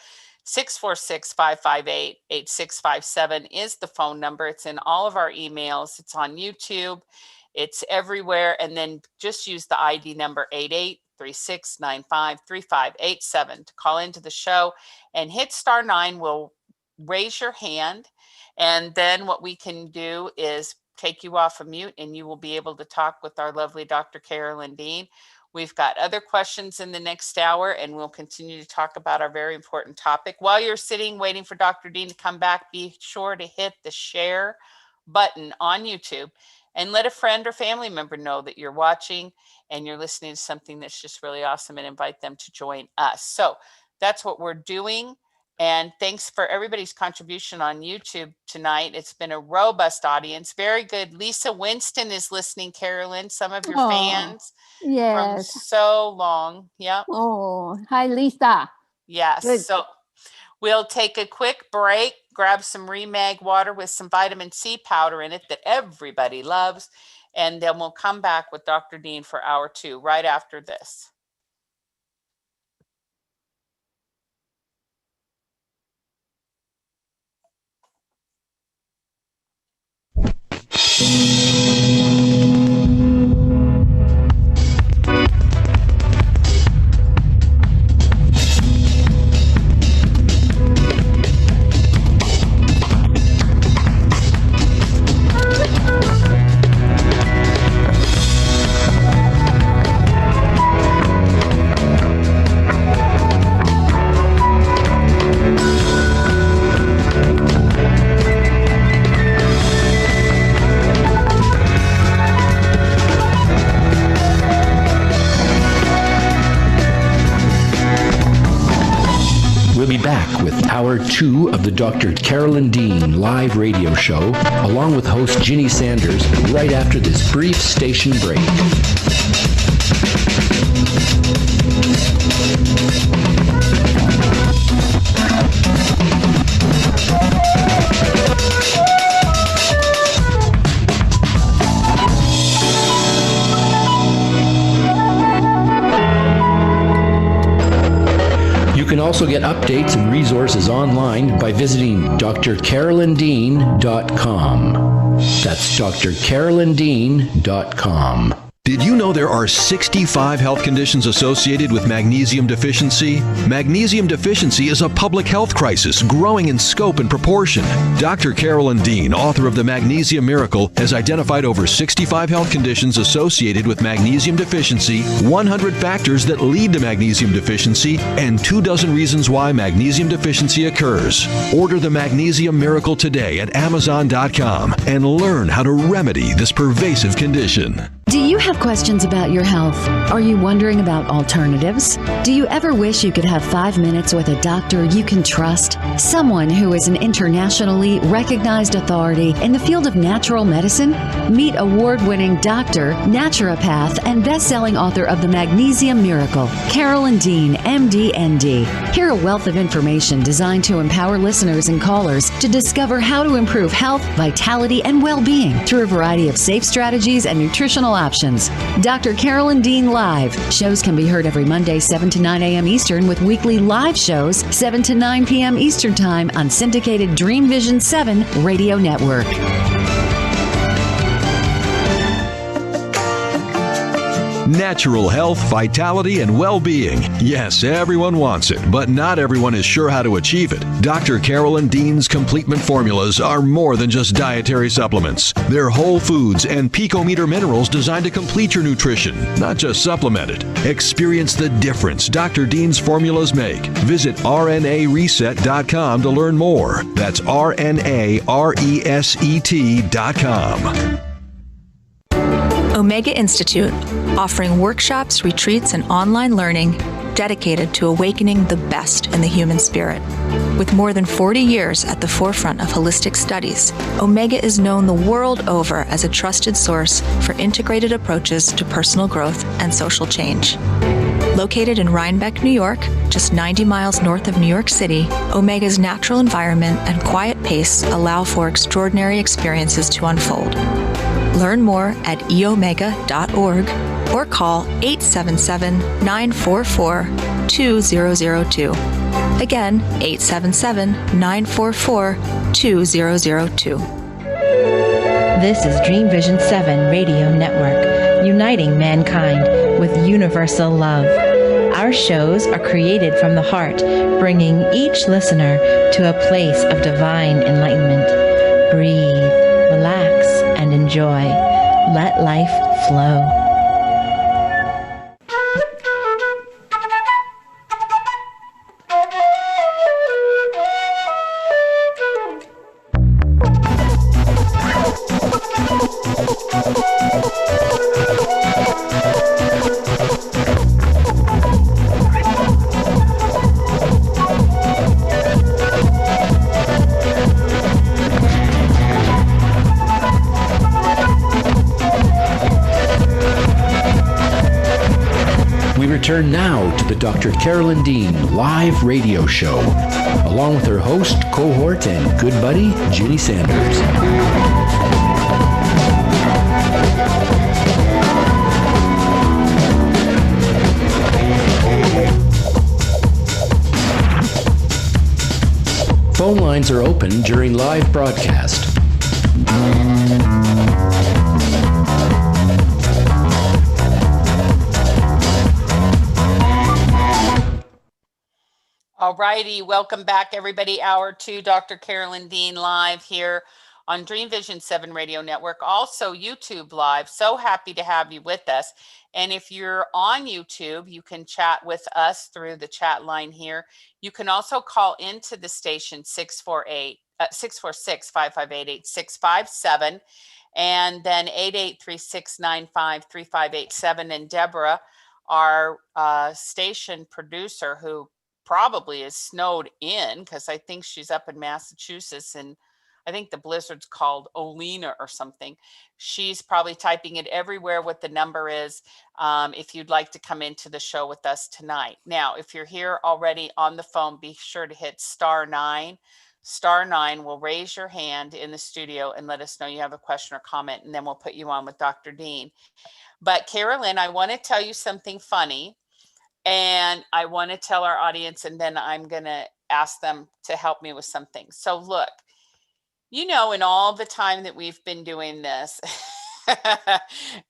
646-558-8657 is the phone number. It's in all of our emails. It's on YouTube. It's everywhere. And then just use the ID number 8836953587 to call into the show, and hit *9 will raise your hand. And then what we can do is take you off of mute and you will be able to talk with our lovely Dr. Carolyn Dean. We've got other questions in the next hour, and we'll continue to talk about our very important topic. While you're sitting waiting for Dr. Dean to come back, be sure to hit the share button on YouTube and let a friend or family member know that you're watching and you're listening to something that's just really awesome, and invite them to join us. So that's what we're doing. And thanks for everybody's contribution on YouTube tonight. It's been a robust audience. Very good. Lisa Winston is listening, Carolyn, some of your fans from Yes. so long. Yep. Oh, hi, Lisa. Yes. Good. So we'll take a quick break, grab some Remag water with some vitamin C powder in it that everybody loves, and then we'll come back with Dr. Dean for hour 2 right after this. back with Hour 2 of the Dr. Carolyn Dean live radio show, along with host Ginny Sanders, right after this brief station break. You can also get updates and resources online by visiting drcarolyndean.com. That's drcarolyndean.com. Did you know there are 65 health conditions associated with magnesium deficiency? Magnesium deficiency is a public health crisis growing in scope and proportion. Dr. Carolyn Dean, author of The Magnesium Miracle, has identified over 65 health conditions associated with magnesium deficiency, 100 factors that lead to magnesium deficiency, and 24 reasons why magnesium deficiency occurs. Order The Magnesium Miracle today at Amazon.com and learn how to remedy this pervasive condition. Do you have questions about your health? Are you wondering about alternatives? Do you ever wish you could have 5 minutes with a doctor you can trust? Someone who is an internationally recognized authority in the field of natural medicine? Meet award-winning doctor, naturopath, and best-selling author of The Magnesium Miracle, Carolyn Dean, MD, ND. Hear a wealth of information designed to empower listeners and callers to discover how to improve health, vitality, and well-being through a variety of safe strategies and nutritional options. Dr. Carolyn Dean Live. Shows can be heard every Monday, 7 to 9 a.m. Eastern, with weekly live shows, 7 to 9 p.m. Eastern Time on syndicated Dream Vision 7 radio network. Natural health, vitality, and well-being. Yes, everyone wants it, but not everyone is sure how to achieve it. Dr. Carolyn Dean's Completement Formulas are more than just dietary supplements. They're whole foods and picometer minerals designed to complete your nutrition, not just supplement it. Experience the difference Dr. Dean's formulas make. Visit RNAreset.com to learn more. That's RNARESET.com. Omega Institute, offering workshops, retreats, and online learning dedicated to awakening the best in the human spirit. With more than 40 years at the forefront of holistic studies, Omega is known the world over as a trusted source for integrated approaches to personal growth and social change. Located in Rhinebeck, New York, just 90 miles north of New York City, Omega's natural environment and quiet pace allow for extraordinary experiences to unfold. Learn more at eomega.org or call 877-944-2002. Again, 877-944-2002. This is Dream Vision 7 Radio Network, uniting mankind with universal love. Our shows are created from the heart, bringing each listener to a place of divine enlightenment. Breathe, relax, and enjoy. Let life flow. Return now to the Dr. Carolyn Dean live radio show, along with her host, cohort, and good buddy, Ginny Sanders. Phone lines are open during live broadcast. All righty, welcome back everybody. Hour 2, Dr. Carolyn Dean live here on Dream Vision 7 Radio Network, also YouTube live. So happy to have you with us. And if you're on YouTube, you can chat with us through the chat line here. You can also call into the station 646-558-8657 and then 883-695-3587. And Deborah, our station producer who probably is snowed in, because I think she's up in Massachusetts, and I think the blizzard's called Olena or something. She's probably typing it everywhere what the number is, if you'd like to come into the show with us tonight. Now, if you're here already on the phone, be sure to hit *9. *9 will raise your hand in the studio and let us know you have a question or comment, and then we'll put you on with Dr. Dean. But Carolyn, I want to tell you something funny, and I want to tell our audience, and then I'm going to ask them to help me with something. So look, in all the time that we've been doing this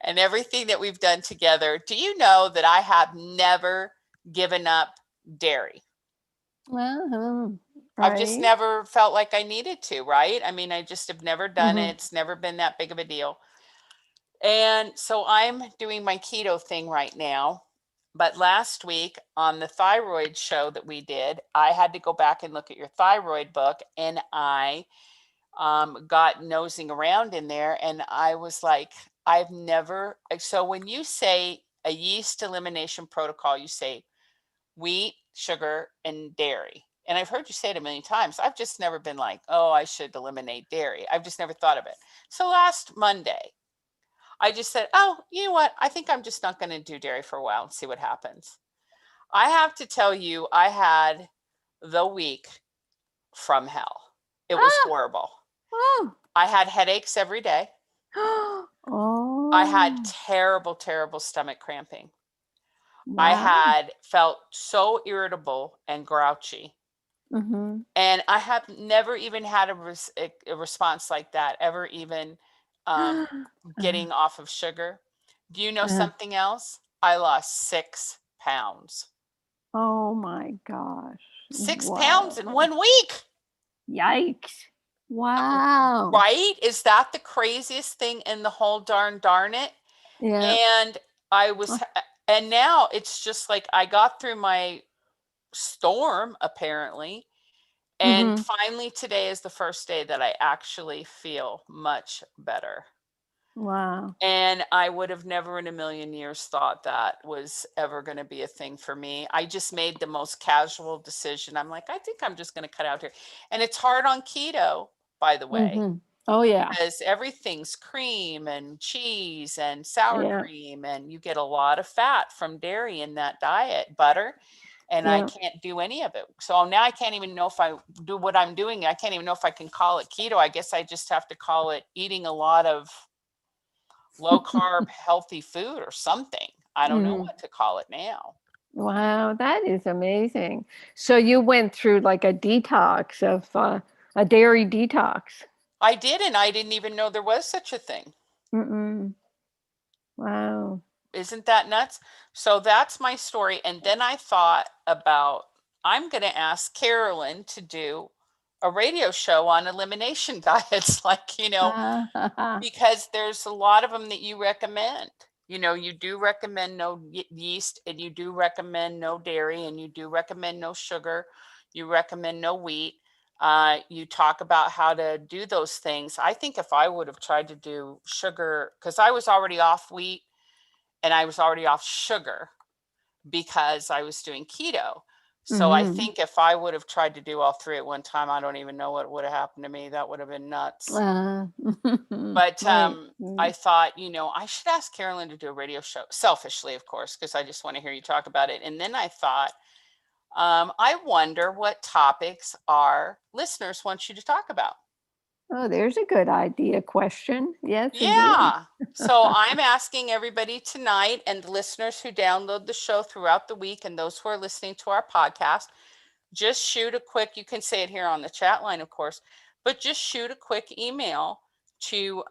and everything that we've done together, do you know that I have never given up dairy? Right. I've just never felt like I needed to, right? I mean, I just have never done it. It's never been that big of a deal. And so I'm doing my keto thing right now. But last week on the thyroid show that we did, I had to go back and look at your thyroid book, and I got nosing around in there, and I was like, so when you say a yeast elimination protocol, you say wheat, sugar, and dairy. And I've heard you say it a million times. I've just never been like, oh, I should eliminate dairy. I've just never thought of it. So last Monday, I just said, oh, you know what? I think I'm just not going to do dairy for a while and see what happens. I have to tell you, I had the week from hell. It was horrible. I had headaches every day. I had terrible, terrible stomach cramping. Wow. I had felt so irritable and grouchy. And I have never even had a response like that, ever even getting off of sugar. Do you know something else? I lost 6 pounds. Oh my gosh. 6 pounds in 1 week. Yikes. Wow. Right? Is that the craziest thing in the whole darn it? Yeah. And and now it's just like I got through my storm, apparently. And finally, today is the first day that I actually feel much better. Wow. And I would have never in a million years thought that was ever going to be a thing for me. I just made the most casual decision. I'm like, I think I'm just going to cut out here. And it's hard on keto, by the way. Oh, yeah. Because everything's cream and cheese and sour cream, and you get a lot of fat from dairy in that diet, butter. And I can't do any of it. So now I can't even know if I do what I'm doing. I can't even know if I can call it keto. I guess I just have to call it eating a lot of low carb, healthy food or something. I don't know what to call it now. Wow, that is amazing. So you went through like a detox of a dairy detox. I did, and I didn't even know there was such a thing. Wow. Isn't that nuts? So that's my story. And then I thought about, I'm going to ask Carolyn to do a radio show on elimination diets, like, because there's a lot of them that you recommend. You do recommend no yeast, and you do recommend no dairy, and you do recommend no sugar. You recommend no wheat. You talk about how to do those things. I think if I would have tried to do sugar, because I was already off wheat and I was already off sugar because I was doing keto. So I think if I would have tried to do all three at one time, I don't even know what would have happened to me. That would have been nuts. But I thought, I should ask Carolyn to do a radio show, selfishly, of course, because I just want to hear you talk about it. And then I thought, I wonder what topics our listeners want you to talk about. Oh, there's a good idea question. Yes. Yeah. So I'm asking everybody tonight, and the listeners who download the show throughout the week, and those who are listening to our podcast, just shoot a quick, you can say it here on the chat line, of course, but just shoot a quick email to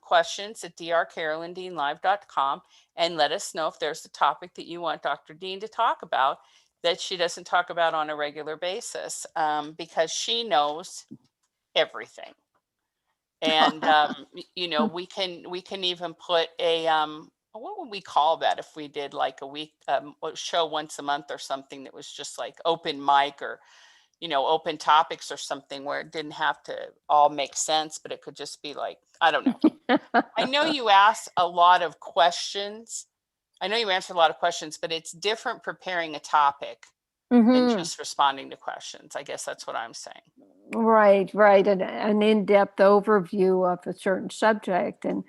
questions@drcarolyndeanlive.com and let us know if there's a topic that you want Dr. Dean to talk about that she doesn't talk about on a regular basis, because she knows everything. And we can even put a what would we call that if we did like a week show once a month or something that was just like open mic, or open topics or something, where it didn't have to all make sense, but it could just be like, I don't know. I know you asked a lot of questions. I know you answered a lot of questions, but it's different preparing a topic than Hmm. just responding to questions. I guess that's what I'm saying. Right, right. An in-depth overview of a certain subject, and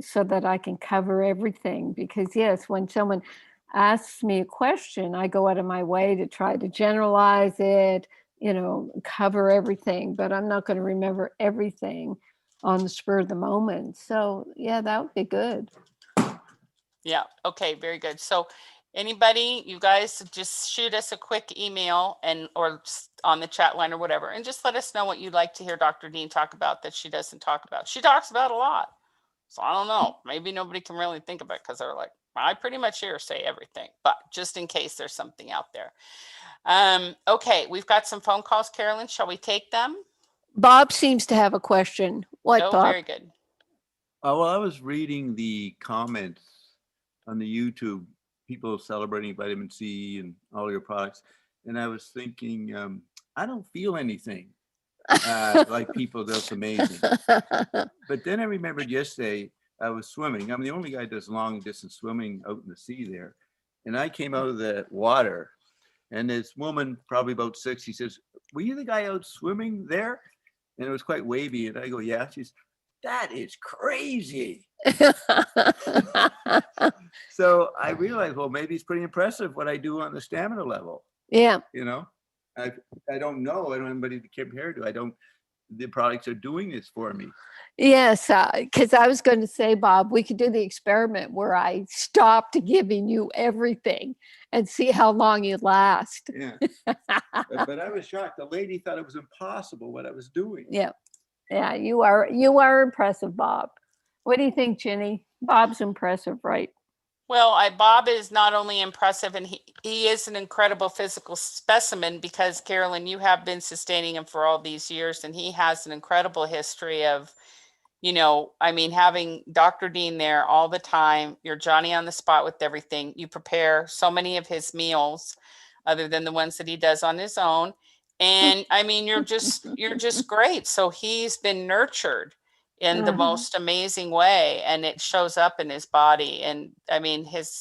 so that I can cover everything. Because yes, when someone asks me a question, I go out of my way to try to generalize it, cover everything, but I'm not going to remember everything on the spur of the moment. So yeah, that would be good. Yeah. Okay. Very good. So anybody, you guys just shoot us a quick email or on the chat line or whatever, and just let us know what you'd like to hear Dr. Dean talk about that she doesn't talk about. She talks about a lot. So I don't know. Maybe nobody can really think of it because they're like, I pretty much hear her say everything, but just in case there's something out there. Okay. We've got some phone calls, Carolyn. Shall we take them? Bob seems to have a question. What, Oh, Bob? very good. Well, I was reading the comments on the YouTube, people celebrating vitamin C and all your products, and I was thinking, I don't feel anything like people. That's amazing. But then I remembered yesterday I was swimming. I'm the only guy that does long distance swimming out in the sea there, and I came out of the water, and this woman, probably about 60, says, "Were you the guy out swimming there?" And it was quite wavy, and I go, "Yeah." She's, "That is crazy." So I realized, well, maybe it's pretty impressive what I do on the stamina level. Yeah. I don't know. I don't have anybody to compare to. The products are doing this for me. Yes, because I was going to say, Bob, we could do the experiment where I stopped giving you everything and see how long you last. Yeah. But I was shocked. The lady thought it was impossible what I was doing. Yeah. Yeah, you are impressive, Bob. What do you think, Ginny? Bob's impressive, right? Well, Bob is not only impressive, and he is an incredible physical specimen because, Carolyn, you have been sustaining him for all these years, and he has an incredible history of, having Dr. Dean there all the time. You're Johnny on the spot with everything. You prepare so many of his meals other than the ones that he does on his own. And you're just great. So he's been nurtured in the most amazing way, and it shows up in his body. And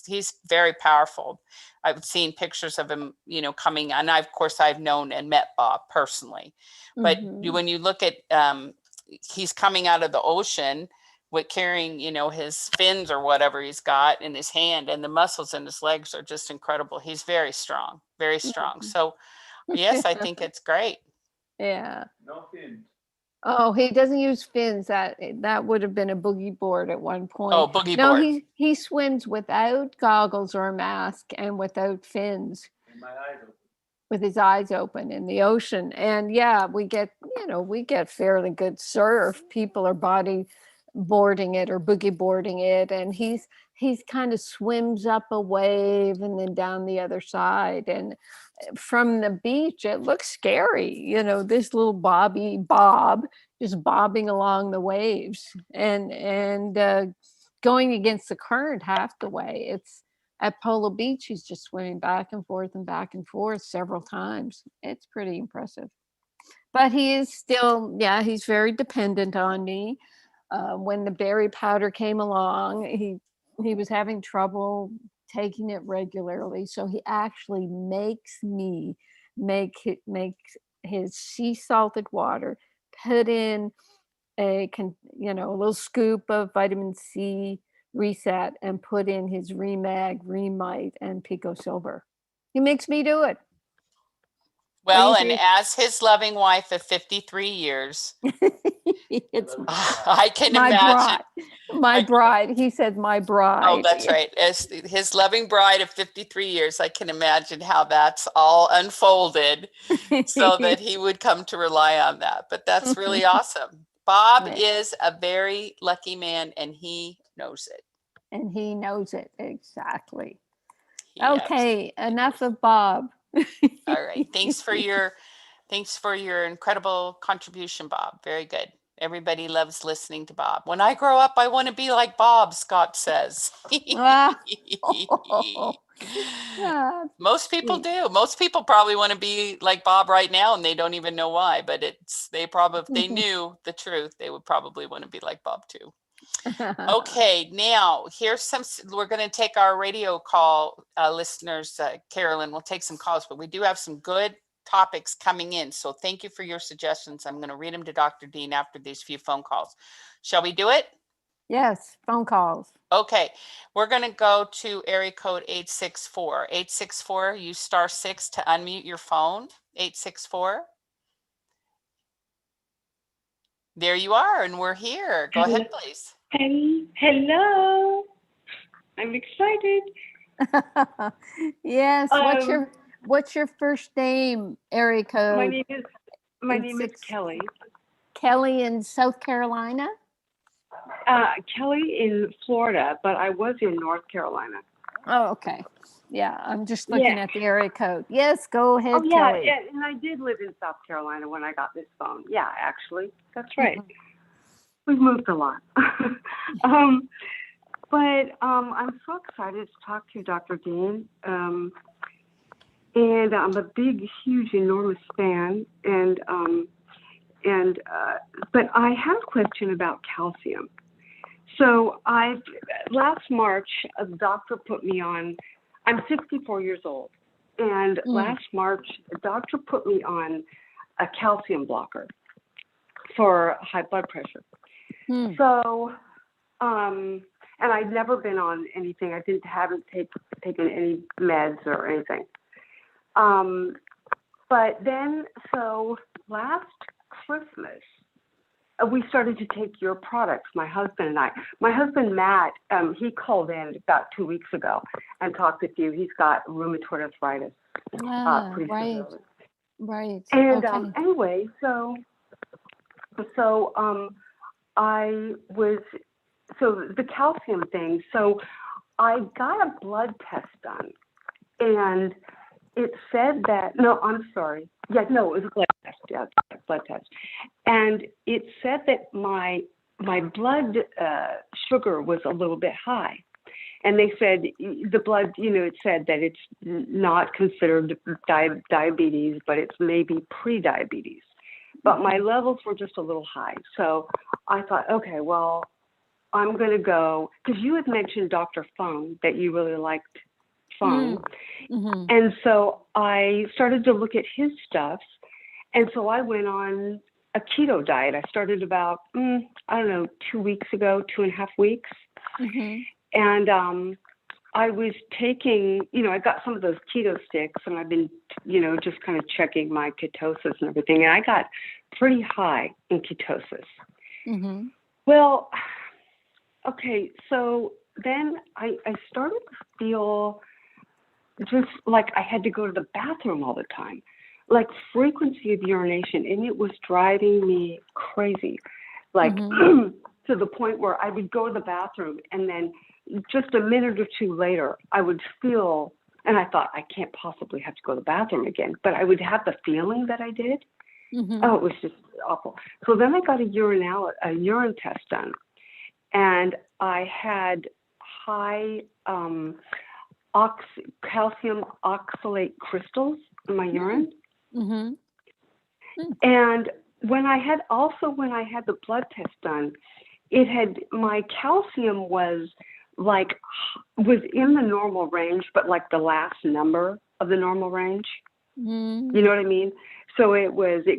he's very powerful. I've seen pictures of him, coming, and I've known and met Bob personally. But when you look at, he's coming out of the ocean with carrying, his fins or whatever he's got in his hand, and the muscles in his legs are just incredible. He's very strong, very strong. So yes, I think it's great. Yeah. No fins. Oh, he doesn't use fins. That would have been a boogie board at one point. Oh, boogie no, board. he swims without goggles or a mask and without fins. And my eyes open. With his eyes open in the ocean. And yeah, we get fairly good surf. People are body boarding it or boogie boarding it, and he's kind of swims up a wave and then down the other side. And from the beach, it looks scary. This little Bob just bobbing along the waves and going against the current half the way. It's at Polo Beach, he's just swimming back and forth several times. It's pretty impressive. But he is still, he's very dependent on me. When the berry powder came along, he was having trouble taking it regularly. So he actually makes me make his sea salted water, put in a little scoop of vitamin C Reset, and put in his Remag, Remite, and Pico Silver. He makes me do it. Well, and as his loving wife of 53 years, it's I can imagine. My bride. He said my bride. Oh, that's right. As his loving bride of 53 years, I can imagine how that's all unfolded so that he would come to rely on that. But that's really awesome. Bob is a very lucky man, and he knows it. And he knows it, exactly. He okay, enough of Bob. All right. Thanks for your incredible contribution, Bob. Very good. Everybody loves listening to Bob. When I grow up, I want to be like Bob, Scott says. Most people do. Most people probably want to be like Bob right now, and they don't even know why. But if they knew the truth, they would probably want to be like Bob too. Okay, now we're going to take our radio call listeners. Carolyn, we'll take some calls, but we do have some good topics coming in. So thank you for your suggestions. I'm going to read them to Dr. Dean after these few phone calls. Shall we do it? Yes, phone calls. Okay, we're going to go to area code 864. 864, use *6 to unmute your phone. 864. There you are, and we're here. Go ahead, please. Hello. I'm excited. Yes. What's your first name? Area code. My name is Kelly. Kelly in South Carolina. Kelly in Florida, but I was in North Carolina. Oh, okay. Yeah, I'm just looking at the area code. Yes, go ahead, Kelly. Yeah, and I did live in South Carolina when I got this phone. Yeah, actually, that's right. Mm-hmm. We've moved a lot. But I'm so excited to talk to you, Dr. Dean. And I'm a big, huge, enormous fan. But I have a question about calcium. So last March, a doctor put me on, I'm 64 years old. And last March, a doctor put me on a calcium blocker for high blood pressure. So, and I'd never been on anything. I haven't taken any meds or anything. But then, so last Christmas, we started to take your products, my husband and I. My husband, Matt, he called in about 2 weeks ago and talked with you. He's got rheumatoid arthritis. Pretty right. severely. Right. And okay. Anyway, so the calcium thing. So I got a blood test done, and it said that, no, I'm sorry. Yeah, no, it was a blood test. Yeah, blood test. And it said that my blood sugar was a little bit high. And they said the blood, it said that it's not considered diabetes, but it's maybe pre-diabetes. But my levels were just a little high. So I thought, okay, well, I'm going to go, because you had mentioned Dr. Fung, that you really liked Fung. Mm-hmm. And so I started to look at his stuff. And so I went on a keto diet. I started about, 2 weeks ago, 2.5 weeks. Mm-hmm. And I was taking, I got some of those keto sticks, and I've been, just kind of checking my ketosis and everything. And I got pretty high in ketosis. Mm-hmm. Well, okay, so then I started to feel just like I had to go to the bathroom all the time, like frequency of urination, and it was driving me crazy, like to the point where I would go to the bathroom, and then just a minute or two later, I would feel, and I thought, I can't possibly have to go to the bathroom again, but I would have the feeling that I did. Mm-hmm. Oh, it was just awful. So then I got a urine test done, and I had high calcium oxalate crystals in my urine. Mm-hmm. And when I had the blood test done, my calcium was in the normal range, but like the last number of the normal range. Mm-hmm. You know what I mean? So it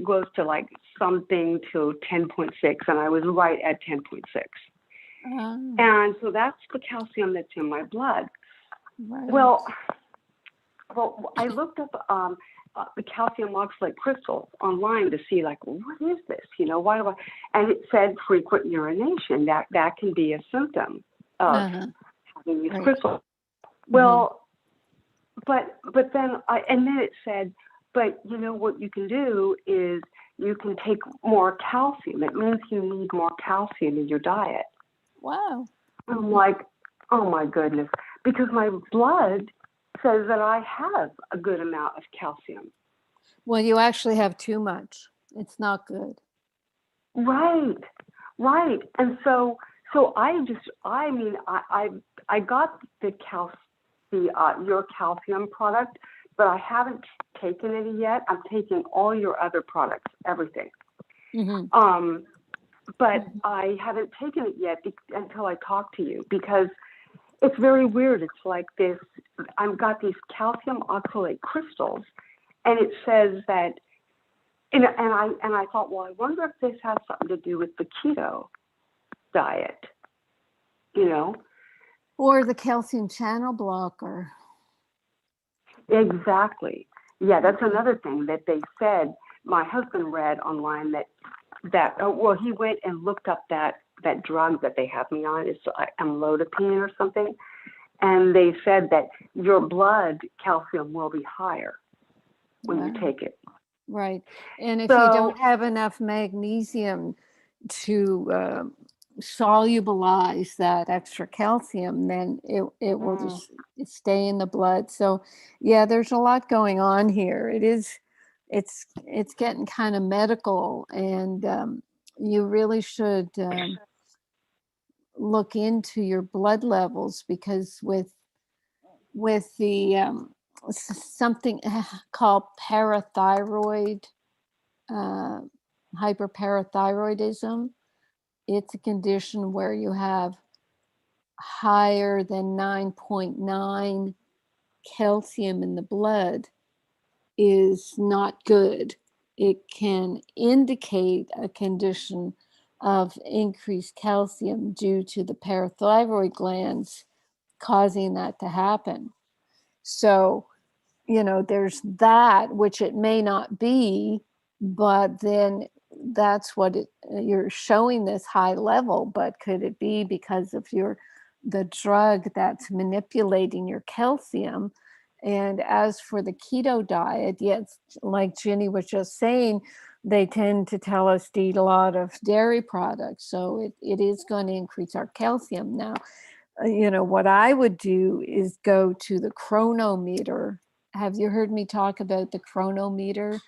goes to like something to 10.6, and I was right at 10.6. And so that's the calcium that's in my blood. Right. Well, I looked up the calcium oxalate crystals online to see, like, well, what is this? Why do I? And it said frequent urination. That can be a symptom of having these crystals. Well, but then it said, but what you can do is you can take more calcium. It means you need more calcium in your diet. Wow. I'm like, oh my goodness, because my blood says that I have a good amount of calcium. Well, you actually have too much. It's not good. Right. And so I got your calcium product, but I haven't taken any yet. I'm taking all your other products, everything. Mm-hmm. but I haven't taken it yet until I talk to you, because it's very weird. It's like this, I've got these calcium oxalate crystals, and it says that, and I thought, well, I wonder if this has something to do with the keto diet, you know? Or the calcium channel blocker. Exactly. Yeah, that's another thing that they said. My husband read online well, he went and looked up that drug that they have me on. It's amlodipine or something. And they said that your blood calcium will be higher when you take it. Right. And if you don't have enough magnesium to solubilize that extra calcium, then it will just stay in the blood. So yeah, there's a lot going on here. It's getting kind of medical, and you really should look into your blood levels, because with the something called parathyroid hyperparathyroidism, it's a condition where you have higher than 9.9 calcium in the blood is not good. It can indicate a condition of increased calcium due to the parathyroid glands causing that to happen. So, there's that, which it may not be, but then that's what you're showing this high level. But could it be because of the drug that's manipulating your calcium? And as for the keto diet, yes, like Ginny was just saying, they tend to tell us to eat a lot of dairy products. So it is going to increase our calcium. Now, what I would do is go to the chronometer. Have you heard me talk about the chronometer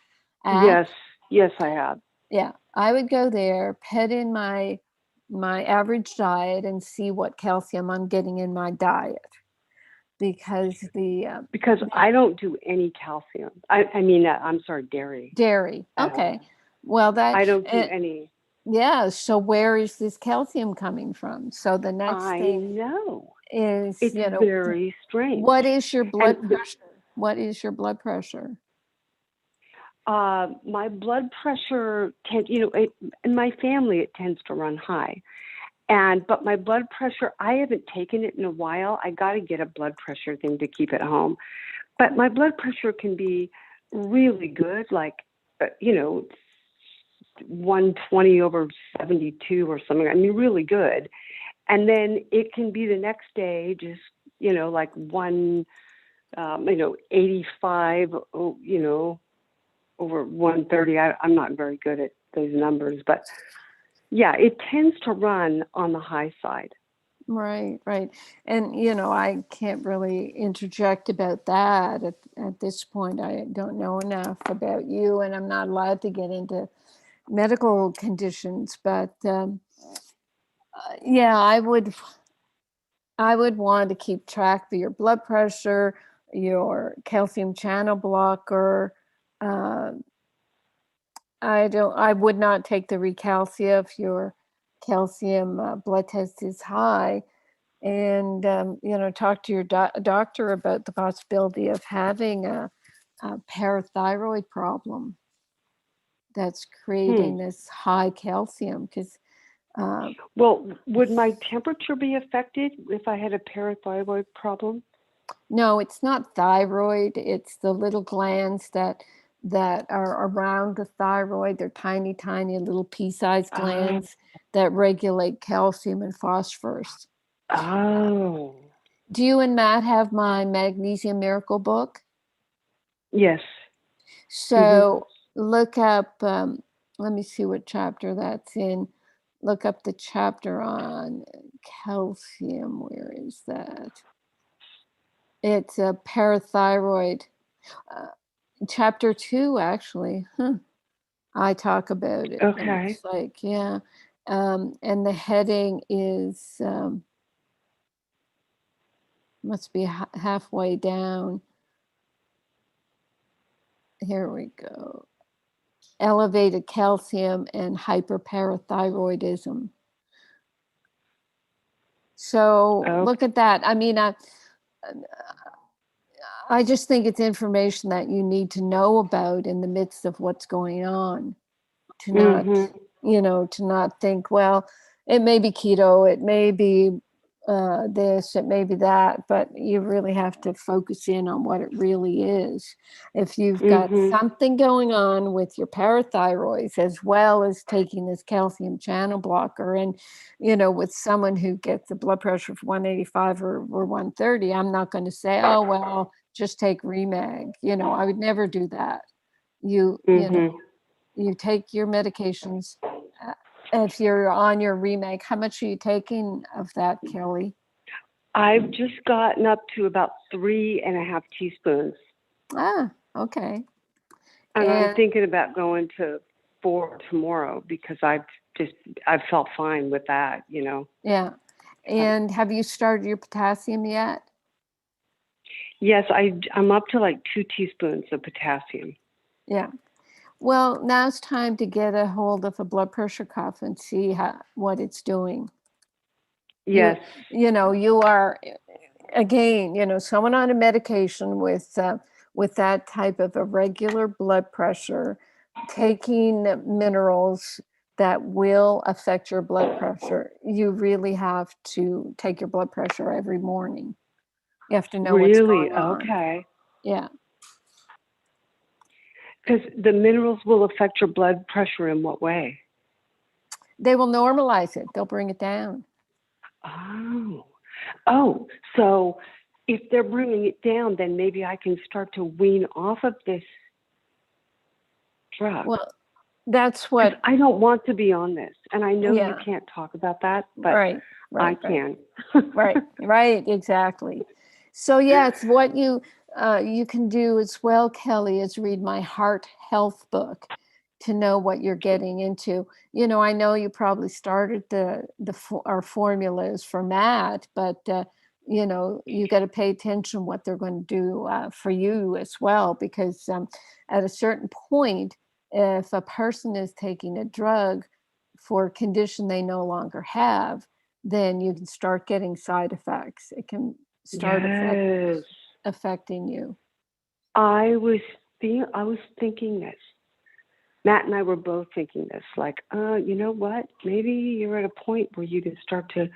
app? Yes, I have. Yeah, I would go there, put in my average diet, and see what calcium I'm getting in my diet. Because I don't do any calcium. I'm sorry, dairy. Dairy. Okay. Well, I don't do any. Yeah. So where is this calcium coming from? So the next thing know is, it's very strange. What is your blood pressure? What is your blood pressure? My blood pressure in my family, it tends to run high. But my blood pressure, I haven't taken it in a while. I got to get a blood pressure thing to keep at home. But my blood pressure can be really good, like, 120 over 72 or something. I mean, really good. And then it can be the next day, just, like 85, over 130. I'm not very good at those numbers, but yeah, it tends to run on the high side. Right. And, I can't really interject about that at this point. I don't know enough about you, and I'm not allowed to get into medical conditions. But yeah, I would want to keep track of your blood pressure, your calcium channel blocker. I would not take the Recalcia if your calcium blood test is high, and talk to your doctor about the possibility of having a parathyroid problem that's creating this high calcium. Because well, would my temperature be affected if I had a parathyroid problem? No, it's not thyroid. It's the little glands that are around the thyroid. They're tiny little pea-sized glands that regulate calcium and phosphorus. Oh. Do you and Matt have my Magnesium Miracle book? Yes. So look up, let me see what chapter that's in. Look up the chapter on calcium. Where is that? It's a parathyroid. Chapter 2, actually. I talk about it. Okay. It's like, yeah. And the heading is, must be halfway down. Here we go. elevated calcium and hyperparathyroidism. So look at that. I mean, I just think it's information that you need to know about in the midst of what's going on, to not, to not think, well, it may be keto, it may be this, it may be that, but you really have to focus in on what it really is. If you've got something going on with your parathyroids, as well as taking this calcium channel blocker, and, with someone who gets a blood pressure of 185 or 130, I'm not going to say, oh, well, just take Remag. I would never do that. You take your medications. If you're on your Remag, how much are you taking of that, Kelly? I've just gotten up to about 3.5 teaspoons. Ah, okay. And I'm thinking about going to 4 tomorrow, because I've felt fine with that, Yeah. And have you started your potassium yet? Yes, I'm up to like 2 teaspoons of potassium. Yeah. Well, now it's time to get a hold of a blood pressure cuff and see what it's doing. Yes. You are, again, someone on a medication with that type of irregular blood pressure, taking minerals that will affect your blood pressure. You really have to take your blood pressure every morning. You have to know what's going on. Okay. Yeah. Because the minerals will affect your blood pressure in what way? They will normalize it. They'll bring it down. Oh, so if they're bringing it down, then maybe I can start to wean off of this drug. Well, that's what I don't want to be on this, and I know you can't talk about that, but I can. Right, exactly. So it's what you can do as well, Kelly, is read my heart health book to know what you're getting into. I know you probably started our formulas for Matt, but you got to pay attention what they're going to do for you as well, because at a certain point, if a person is taking a drug for a condition they no longer have, then you can start getting side effects. It can start affecting you. I was thinking this. Matt and I were both thinking this, like, you know what? Maybe you're at a point where you can start to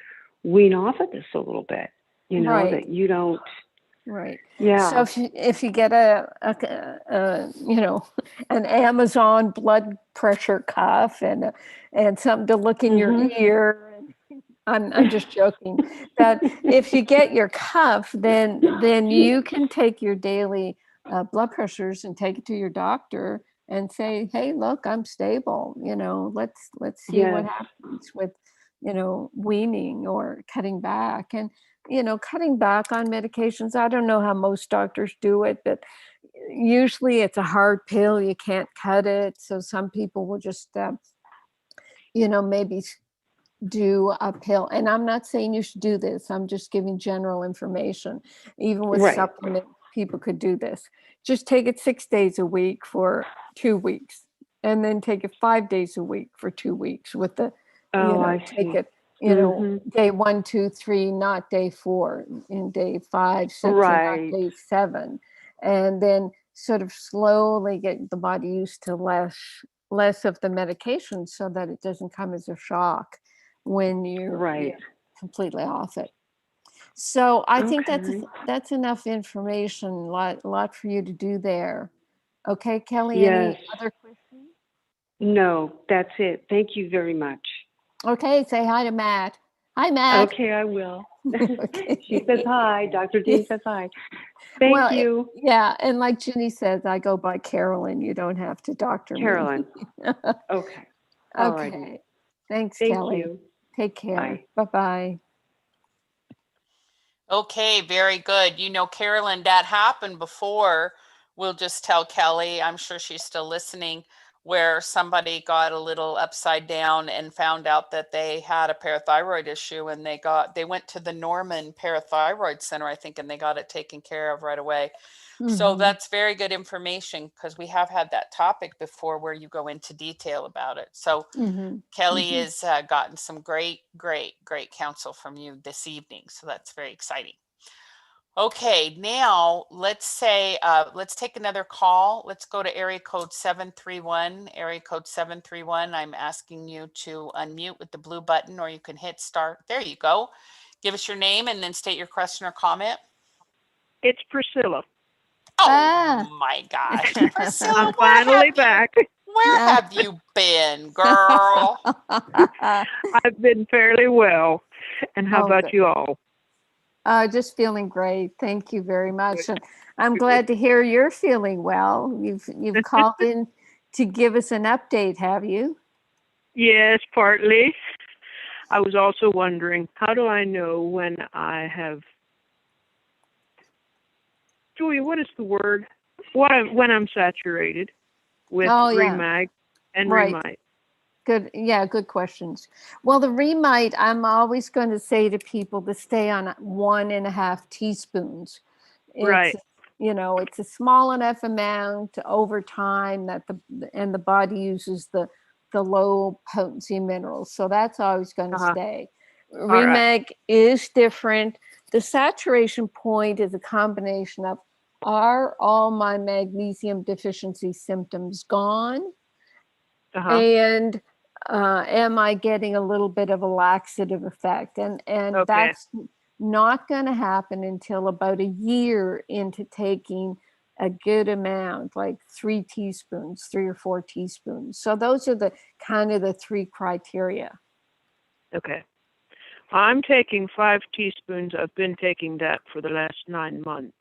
wean off of this a little bit, that you don't. Right. Yeah. So if you get an Amazon blood pressure cuff and something to look in your ear, I'm just joking. That if you get your cuff, then you can take your daily blood pressures and take it to your doctor and say, hey, look, I'm stable. Let's see what happens with weaning or cutting back. And cutting back on medications, I don't know how most doctors do it, but usually it's a hard pill. You can't cut it. So some people will just maybe do a pill. And I'm not saying you should do this. I'm just giving general information. Even with supplement, people could do this. Just take it 6 days a week for 2 weeks, and then take it 5 days a week for 2 weeks with the, take it, day 1, 2, 3, not day 4, in day 5, 6, and not day 7. And then sort of slowly get the body used to less of the medication, so that it doesn't come as a shock when you're completely off it. So I think that's enough information, a lot for you to do there. Okay, Kelly, any other questions? No, that's it. Thank you very much. Okay, say hi to Matt. Hi, Matt. Okay, I will. She says hi. Dr. Dean says hi. Thank you. And like Ginny says, I go by Carolyn. You don't have to doctor Carolyn. me. Okay. Okay. Thanks, Kelly. You. Take care. Bye. Bye-bye. Okay, very good. Carolyn, that happened before. We'll just tell Kelly, I'm sure she's still listening, where somebody got a little upside down and found out that they had a parathyroid issue, and they went to the Norman Parathyroid Center, I think, and they got it taken care of right away. So that's very good information, because we have had that topic before where you go into detail about it. So Kelly has gotten some great counsel from you this evening. So that's very exciting. Okay, now let's take another call. Let's go to area code 731. Area code 731. I'm asking you to unmute with the blue button, or you can hit start. There you go. Give us your name and then state your question or comment. It's Priscilla. Oh my gosh, Priscilla, I'm finally back. Where have you been, girl? I've been fairly well. And how about good. you all? Just feeling great. Thank you very much. And I'm glad to hear you're feeling well. You've called in to give us an update, have you? Yes, partly. I was also wondering, how do I know when I have, Julia, what is the word? When I'm saturated with Remag and Remite? Good. Yeah, good questions. Well, the Remite, I'm always going to say to people to stay on 1.5 teaspoons. Right. It's a small enough amount over time that the body uses the low potency minerals. So that's always going to stay. Remag is different. The saturation point is a combination of, are all my magnesium deficiency symptoms gone? And am I getting a little bit of a laxative effect? And that's not going to happen until about a year into taking a good amount, like 3 or 4 teaspoons. So those are the kind of the 3 criteria. Okay. I'm taking 5 teaspoons. I've been taking that for the last 9 months.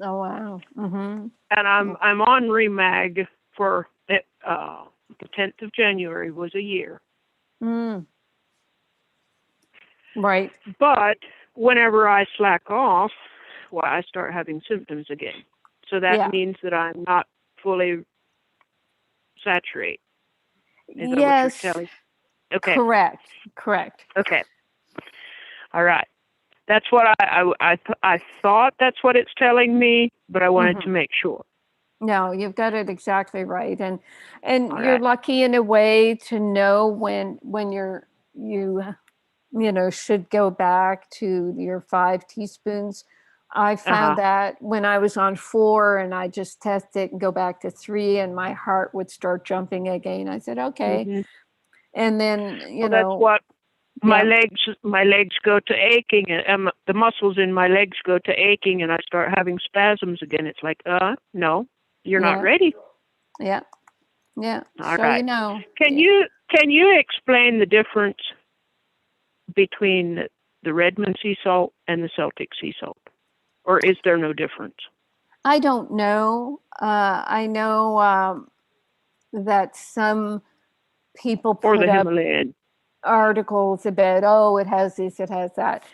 Oh, wow. And I'm on Remag for the 10th of January was a year. Right. But whenever I slack off, I start having symptoms again. So that means that I'm not fully saturated. Is that what you're telling? Okay. Correct. Okay. All right. That's what I thought that's what it's telling me, but I wanted to make sure. No, you've got it exactly right. And you're lucky in a way to know when you should go back to your 5 teaspoons. I found that when I was on 4 and I just test it and go back to 3 and my heart would start jumping again. I said, okay. And then, that's what my legs go to aching, and the muscles in my legs go to aching, and I start having spasms again. It's like, no, you're not ready. Yeah. All so right. Can you explain the difference between the Redmond sea salt and the Celtic sea salt, or is there no difference? I don't know. I know that some people put the up Himalayan articles about, it has this, it has that.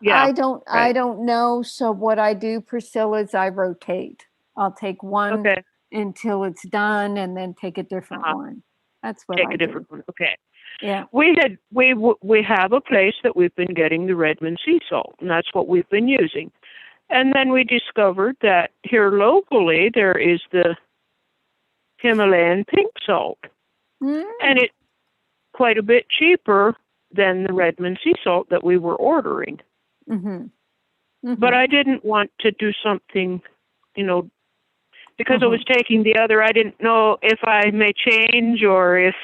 I don't know. So what I do, Priscilla, is I rotate. I'll take one until it's done, and then take a different one. That's what I do. Take a different one. Okay. Yeah. We have a place that we've been getting the Redmond sea salt, and that's what we've been using. And then we discovered that here locally there is the Himalayan pink salt, and it's quite a bit cheaper than the Redmond sea salt that we were ordering. But I didn't want to do something, because I was taking the other. I didn't know if I may change or if.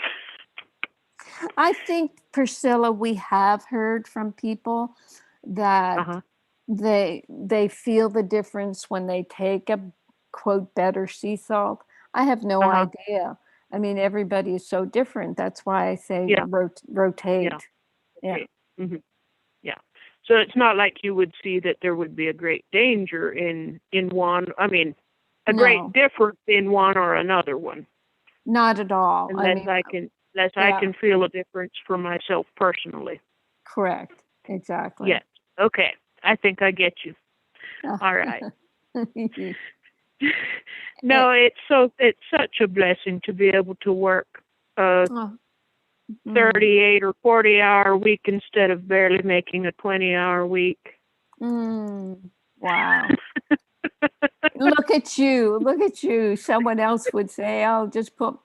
I think, Priscilla, we have heard from people that they feel the difference when they take a, quote, better sea salt. I have no idea. I mean, everybody is so different. That's why I say rotate. Yeah. Yeah. So it's not like you would see that there would be a great danger in one. I mean, great difference in one or another one. Not at all. Unless I can feel a difference for myself personally. Correct. Exactly. Yes. Okay. I think I get you. All right. No, it's such a blessing to be able to work a 38 or 40-hour week instead of barely making a 20-hour week. Wow. Look at you. Someone else would say, "Oh, just put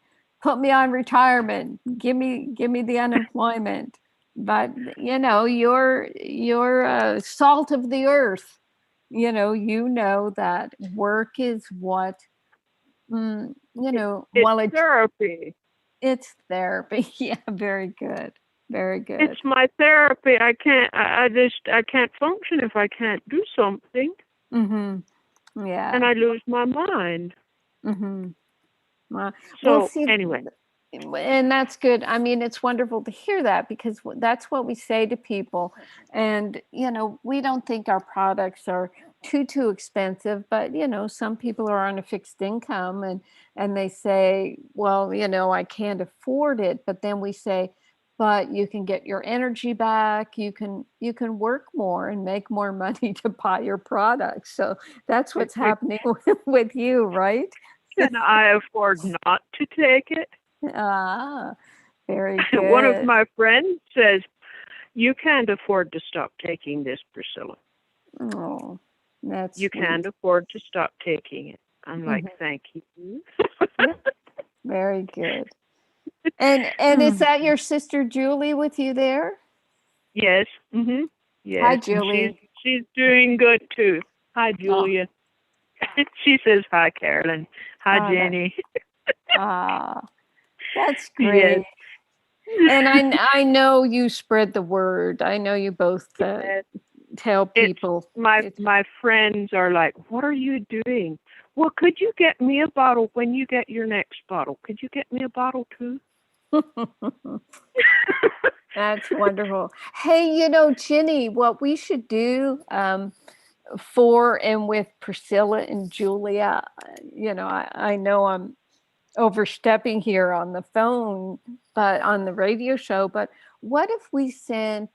me on retirement. Give me the unemployment." But you're salt of the earth. You know that work is what It's therapy. It's therapy. Yeah, very good. Very good. It's my therapy. I can't function if I can't do something. Yeah. And I lose my mind. Well, see, anyway. And that's good. I mean, it's wonderful to hear that, because that's what we say to people. And, we don't think our products are too expensive, but, some people are on a fixed income and they say, well, I can't afford it. But then we say, but you can get your energy back. You can work more and make more money to buy your products. So that's what's happening with you, right? Can I afford not to take it? Very good. One of my friends says, you can't afford to stop taking this, Priscilla. Oh, that's You can't afford to stop taking it. I'm like, thank you. Very good. And is that your sister Julie with you there? Yes. Yes. Hi, Julie. She's doing good too. Hi, Julia. She says hi, Carolyn. Hi, Jenny. That's great. Yes. And I know you spread the word. I know you both tell people. My friends are like, what are you doing? Well, could you get me a bottle when you get your next bottle? Could you get me a bottle too? That's wonderful. Hey, Ginny, what we should do for and with Priscilla and Julia, I know I'm overstepping here on the phone, but on the radio show, but what if we sent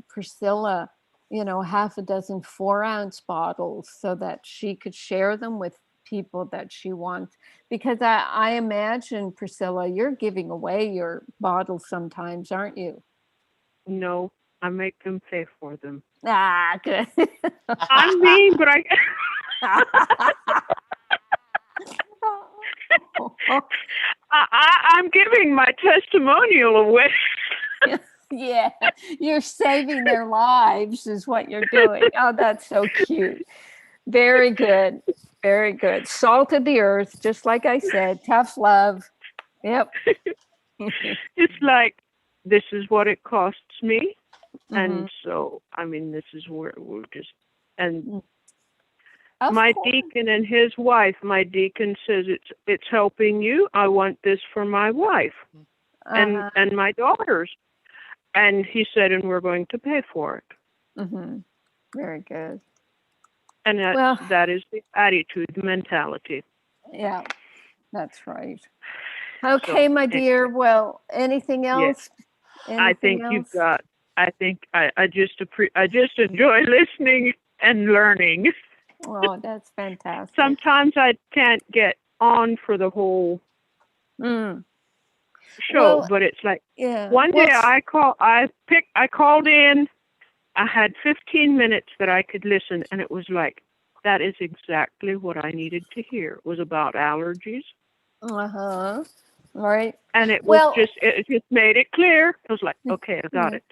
Priscilla, half a dozen 4-ounce bottles so that she could share them with people that she wants? Because I imagine, Priscilla, you're giving away your bottles sometimes, aren't you? No, I make them pay for them. Good. I'm mean, but I'm giving my testimonial away. Yeah, you're saving their lives is what you're doing. Oh, that's so cute. Very good. Very good. Salt of the earth, just like I said, tough love. Yep. It's like, this is what it costs me. And so, this is where we're just, and my deacon and his wife, my deacon says, it's helping you. I want this for my wife and my daughters. And he said, and we're going to pay for it. Very good. And that is the attitude, the mentality. Yeah, that's right. Okay, my dear. Well, anything else? Yes. I think you've got, I just enjoy listening and learning. Oh, that's fantastic. Sometimes I can't get on for the whole show, but it's like, one day I called in, I had 15 minutes that I could listen, and it was like, that is exactly what I needed to hear. It was about allergies. Right. And it was it just made it clear. I was like, okay, I got it.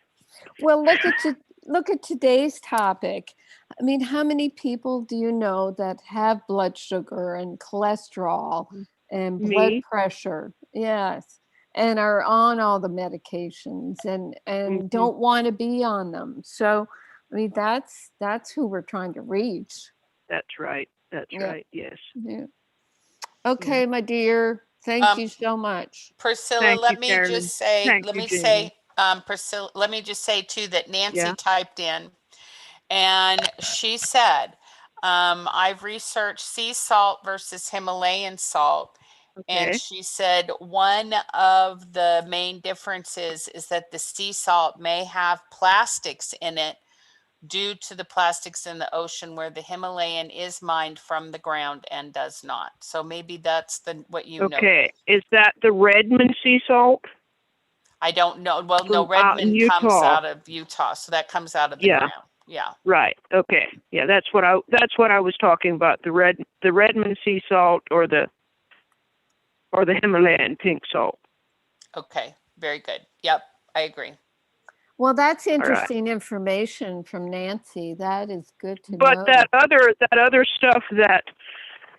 Well, look at today's topic. I mean, how many people do you know that have blood sugar and cholesterol and blood pressure? Yes. And are on all the medications and don't want to be on them. So, I mean, that's who we're trying to reach. That's right. That's right. Yes. Yeah. Okay, my dear. Thank you so much. Priscilla, let me just say too that Nancy typed in, and she said, I've researched sea salt versus Himalayan salt. And she said one of the main differences is that the sea salt may have plastics in it due to the plastics in the ocean, where the Himalayan is mined from the ground and does not. So maybe that's what you know. Okay, is that the Redmond sea salt? I don't know. Well, no, Out in Redmond comes Utah. out of Utah, so that comes out of the Yeah. ground. Yeah. Right. Okay. Yeah, that's what I was talking about. The Redmond sea salt or the Himalayan pink salt. Okay. Very good. Yep, I agree. Well, that's interesting information from Nancy. That is good to know. But that other stuff that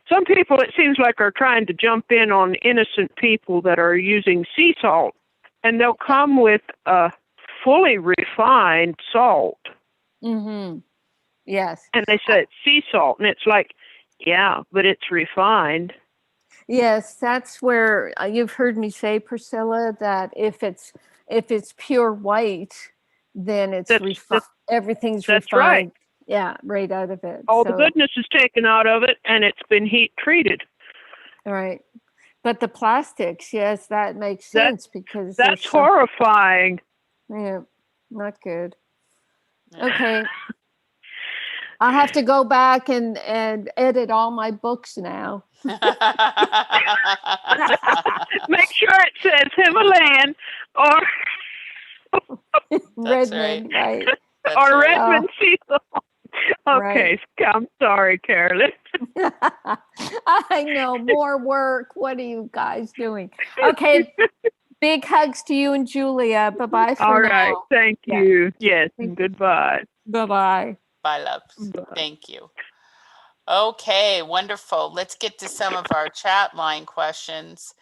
some people, it seems like, are trying to jump in on innocent people that are using sea salt, and they'll come with a fully refined salt. Mm-hmm. Yes. And they say it's sea salt, and it's like, yeah, but it's refined. Yes, that's where you've heard me say, Priscilla, that if it's pure white, then it's everything's that's refined. Right. Yeah, right out of it. All the goodness is taken out of it, and it's been heat treated. Right. But the plastics, yes, that makes sense because that's horrifying. Yeah, not good. Okay. I'll have to go back and edit all my books now. Make sure it says Himalayan or Redmond, right? Or Redmond sea salt. Okay, right. I'm sorry, Carolyn. I know, more work. What are you guys doing? Okay, big hugs to you and Julia. Bye-bye for now. All right, thank you. Yes, goodbye. Bye-bye. Bye, loves. Thank you. Okay, wonderful. Let's get to some of our chat line questions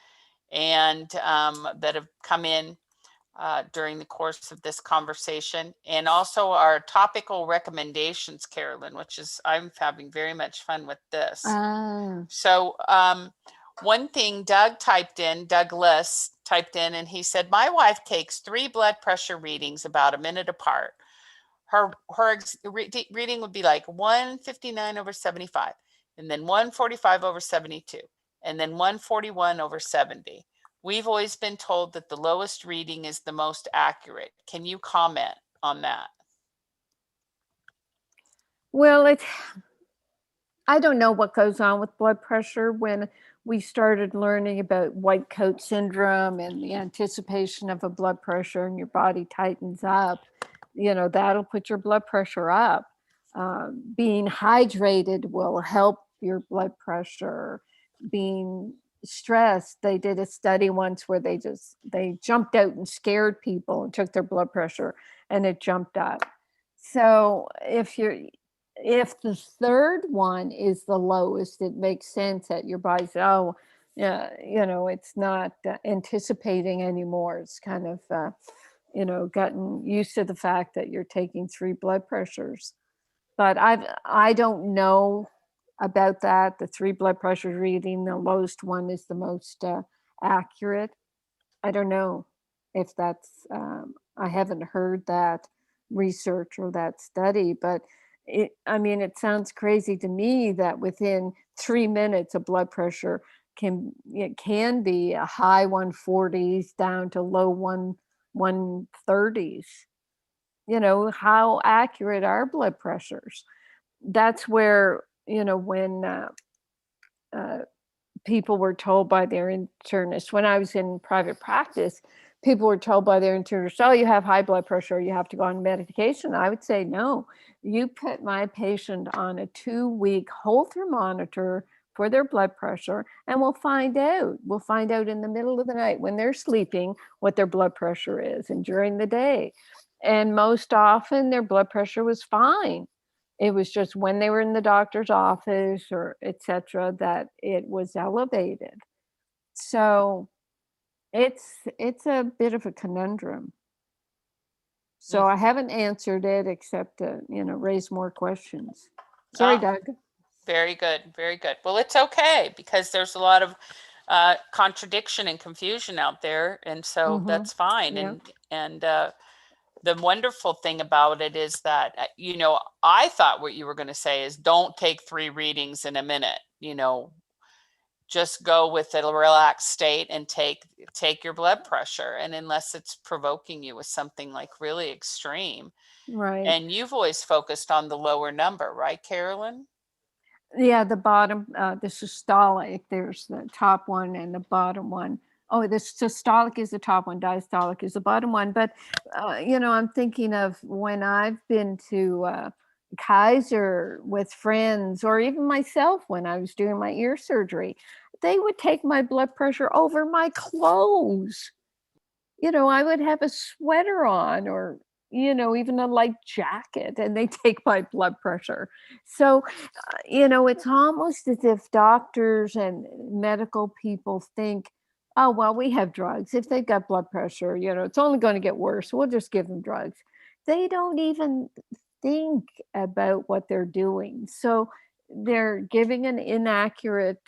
and that have come in during the course of this conversation, and also our topical recommendations, Carolyn, which is, I'm having very much fun with this. So one thing Douglas typed in, and he said, my wife takes 3 blood pressure readings about a minute apart. Her reading would be like 159/75, and then 145/72, and then 141/70. We've always been told that the lowest reading is the most accurate. Can you comment on that? Well, I don't know what goes on with blood pressure. When we started learning about white coat syndrome and the anticipation of a blood pressure and your body tightens up, that'll put your blood pressure up. Being hydrated will help your blood pressure. Being stressed, they did a study once where they jumped out and scared people and took their blood pressure and it jumped up. So if the third one is the lowest, it makes sense that your body's, it's not anticipating anymore. It's kind of gotten used to the fact that you're taking 3 blood pressures. But I don't know about that. The 3 blood pressure reading, the lowest one is the most accurate. I don't know if that's, I haven't heard that research or that study, but it sounds crazy to me that within 3 minutes, a blood pressure can be a high 140s down to low 130s. How accurate are blood pressures? That's where, when people were told by their internist, when I was in private practice, people were told by their internist, oh, you have high blood pressure, you have to go on medication. I would say, no, you put my patient on a 2-week Holter monitor for their blood pressure, and we'll find out. We'll find out in the middle of the night when they're sleeping what their blood pressure is, and during the day. And most often their blood pressure was fine. It was just when they were in the doctor's office or etc. that it was elevated. So it's a bit of a conundrum. So I haven't answered it except to, raise more questions. Sorry, Doug. Very good. Very good. Well, it's okay because there's a lot of contradiction and confusion out there. And so that's fine. Yeah. And the wonderful thing about it is that, I thought what you were going to say is don't take 3 readings in a minute, just go with a relaxed state and take your blood pressure. And unless it's provoking you with something like really extreme, Right. And you've always focused on the lower number, right, Carolyn? Yeah, the bottom, the systolic, there's the top one and the bottom one. Oh, the systolic is the top one, diastolic is the bottom one. But, I'm thinking of when I've been to Kaiser with friends, or even myself when I was doing my ear surgery, they would take my blood pressure over my clothes. I would have a sweater on, or, even a light jacket, and they take my blood pressure. So, it's almost as if doctors and medical people think, oh, well, we have drugs. If they've got blood pressure, it's only going to get worse. We'll just give them drugs. They don't even think about what they're doing. So they're giving an inaccurate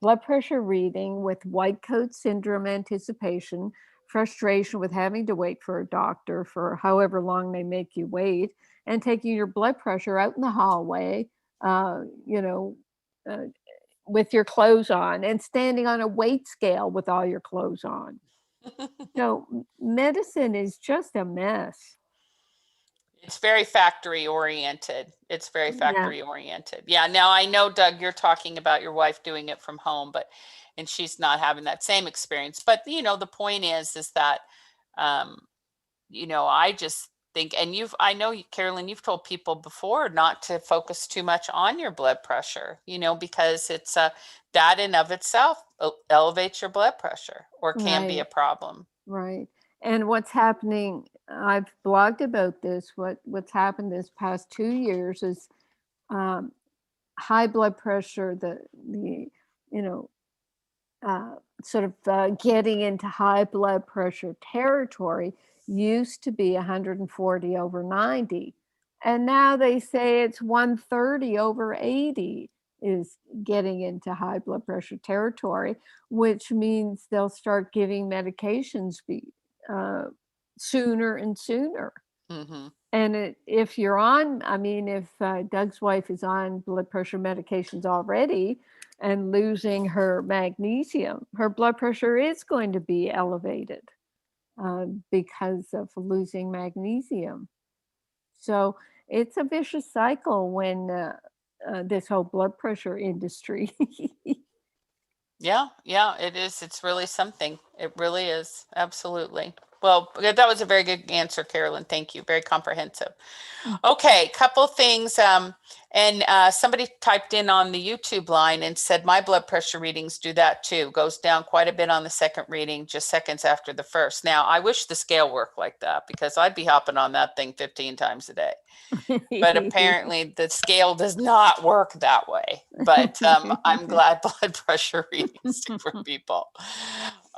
blood pressure reading with white coat syndrome anticipation, frustration with having to wait for a doctor for however long they make you wait, and taking your blood pressure out in the hallway, uh, you know, uh, with your clothes on, and standing on a weight scale with all your clothes on. So medicine is just a mess. It's very factory oriented. It's very Yeah. factory oriented. Yeah. Now I know, Doug, you're talking about your wife doing it from home, and she's not having that same experience. But the point is that, um, I just think, and I know, Carolyn, you've told people before not to focus too much on your blood pressure, because it's that in of itself elevates your blood pressure, or can be a Right. problem. Right. And what's happening, I've blogged about this, what's happened this past 2 years is um, high blood pressure, the you know, sort of getting into high blood pressure territory used to be 140 over 90. And now they say it's 130 over 80 is getting into high blood pressure territory, which means they'll start giving medications uh, sooner and sooner. Hmm. And if you're on, I mean, if Doug's wife is on blood pressure medications already and losing her magnesium, her blood pressure is going to be elevated because of losing magnesium. So it's a vicious cycle when this whole blood pressure industry. Yeah, yeah, it is. It's really something. It really is. Absolutely. Well, that was a very good answer, Carolyn. Thank you. Very comprehensive. Okay, couple things. And somebody typed in on the YouTube line and said, my blood pressure readings do that too. Goes down quite a bit on the second reading, just seconds after the first. Now, I wish the scale worked like that, because I'd be hopping on that thing 15 times a day. But apparently the scale does not work that way. But I'm glad blood pressure readings do for people.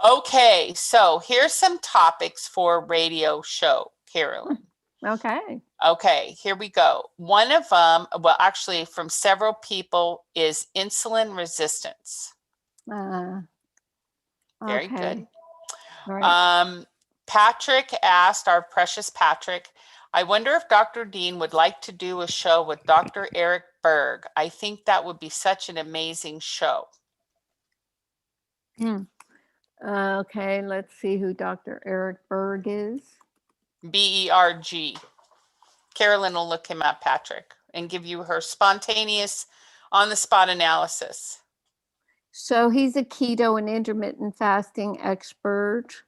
Okay, so here's some topics for radio show, Carolyn. Okay. Okay, here we go. One of them, well, actually from several people, is insulin resistance. Very Okay. good. Right. Patrick asked, our precious Patrick, I wonder if Dr. Dean would like to do a show with Dr. Eric Berg. I think that would be such an amazing show. Okay, let's see who Dr. Eric Berg is. Berg. Carolyn will look him up, Patrick, and give you her spontaneous, on-the-spot analysis. So he's a keto and intermittent fasting expert.